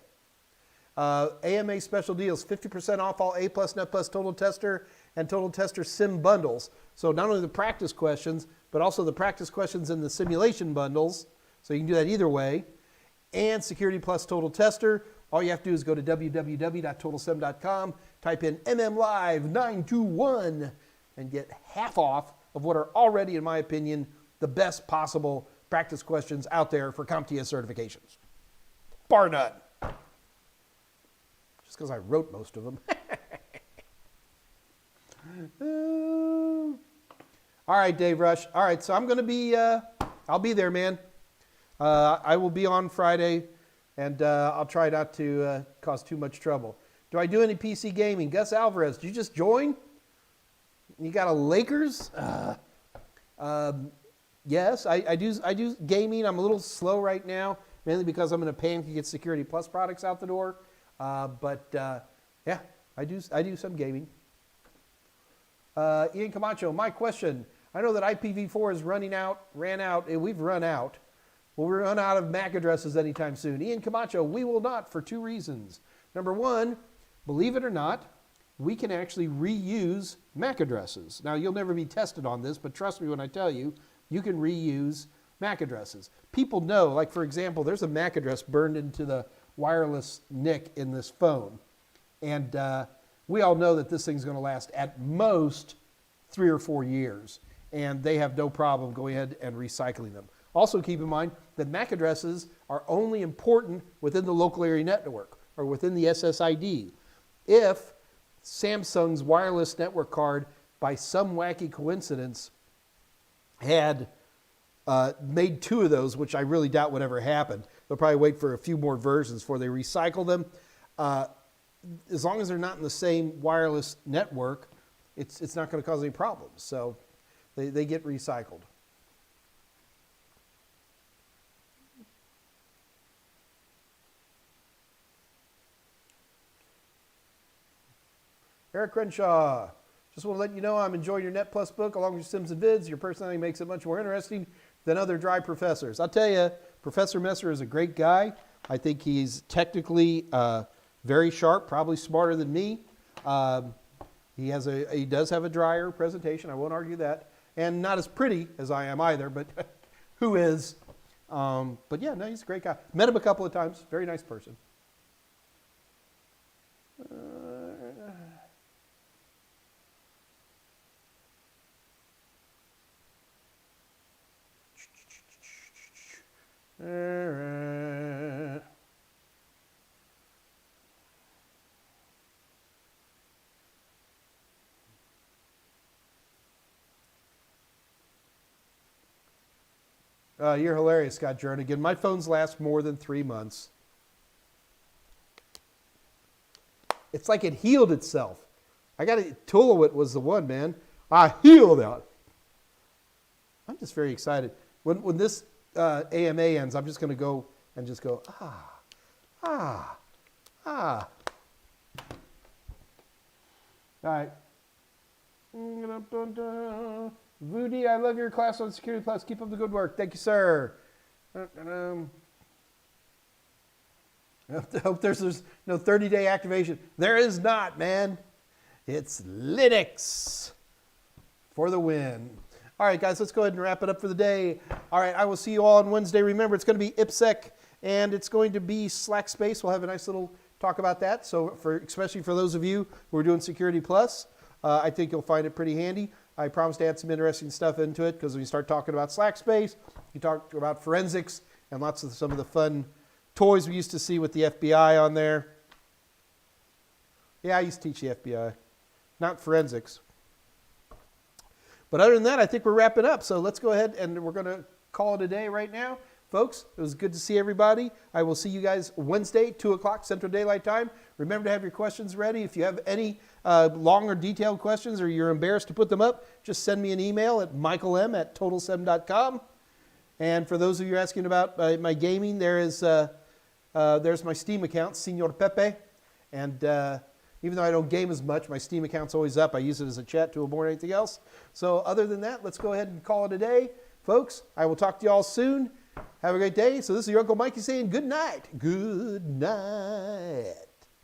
AMA special deals, 50% off all A+, Net+, Total Tester, and Total Tester Sim bundles. So not only the practice questions, but also the practice questions and the simulation bundles. So you can do that either way. And Security Plus Total Tester. All you have to do is go to www.totalsim.com, type in MMLive921, and get half off of what are already, in my opinion, the best possible practice questions out there for CompTIA certifications. Bar none. Just because I wrote most of them. All right, Dave Rush. All right, so I'm going to be, I'll be there, man. I will be on Friday, and I'll try not to cause too much trouble. Do I do any PC gaming? Gus Alvarez, did you just join? You got a Lakers? Yes, I do gaming. I'm a little slow right now, mainly because I'm in a panic to get Security Plus products out the door. Yeah, I do some gaming. Ian Camacho, my question. I know that IPv4 is ran out, and we've run out. Will we run out of MAC addresses anytime soon? Ian Camacho, we will not, for 2 reasons. Number one, believe it or not, we can actually reuse MAC addresses. Now, you'll never be tested on this, but trust me when I tell you, you can reuse MAC addresses. People know, like for example, there's a MAC address burned into the wireless NIC in this phone. And we all know that this thing's going to last at most 3 or 4 years. And they have no problem going ahead and recycling them. Also keep in mind that MAC addresses are only important within the local area network or within the SSID. If Samsung's wireless network card, by some wacky coincidence, had made 2 of those, which I really doubt would ever happen. They'll probably wait for a few more versions before they recycle them. As long as they're not in the same wireless network, it's not going to cause any problems. So they get recycled. Eric Crenshaw. Just want to let you know I'm enjoying your Net Plus book along with your Sims and Vids. Your personality makes it much more interesting than other dry professors. I'll tell you, Professor Messer is a great guy. I think he's technically very sharp, probably smarter than me. He does have a drier presentation. I won't argue that. And not as pretty as I am either, but who is? But yeah, no, he's a great guy. Met him a couple of times. Very nice person. You're hilarious, Scott Jernigan. My phones last more than 3 months. It's like it healed itself. Tulawit was the one, man. I healed out. I'm just very excited. When this AMA ends, I'm just going to go and just go, ah. All right. Voody, I love your class on Security Plus. Keep up the good work. Thank you, sir. I hope there's no 30-day activation. There is not, man. It's Linux for the win. All right, guys, let's go ahead and wrap it up for the day. All right, I will see you all on Wednesday. Remember, it's going to be IPSEC, and it's going to be Slack Space. We'll have a nice little talk about that. So especially for those of you who are doing Security Plus, I think you'll find it pretty handy. I promised to add some interesting stuff into it because when you start talking about Slack Space, you talk about forensics and lots of some of the fun toys we used to see with the FBI on there. Yeah, I used to teach the FBI, not forensics. But other than that, I think we're wrapping up. So let's go ahead and we're going to call it a day right now. Folks, it was good to see everybody. I will see you guys Wednesday, 2 o'clock Central Daylight Time. Remember to have your questions ready. If you have any long or detailed questions or you're embarrassed to put them up, just send me an email at michaelm@totalsem.com. And for those of you asking about my gaming, there's my Steam account, Senor Pepe. And even though I don't game as much, my Steam account's always up. I use it as a chat tool more than anything else. So other than that, let's go ahead and call it a day. Folks, I will talk to you all soon. Have a great day. So this is your Uncle Mikey saying good night. Good night.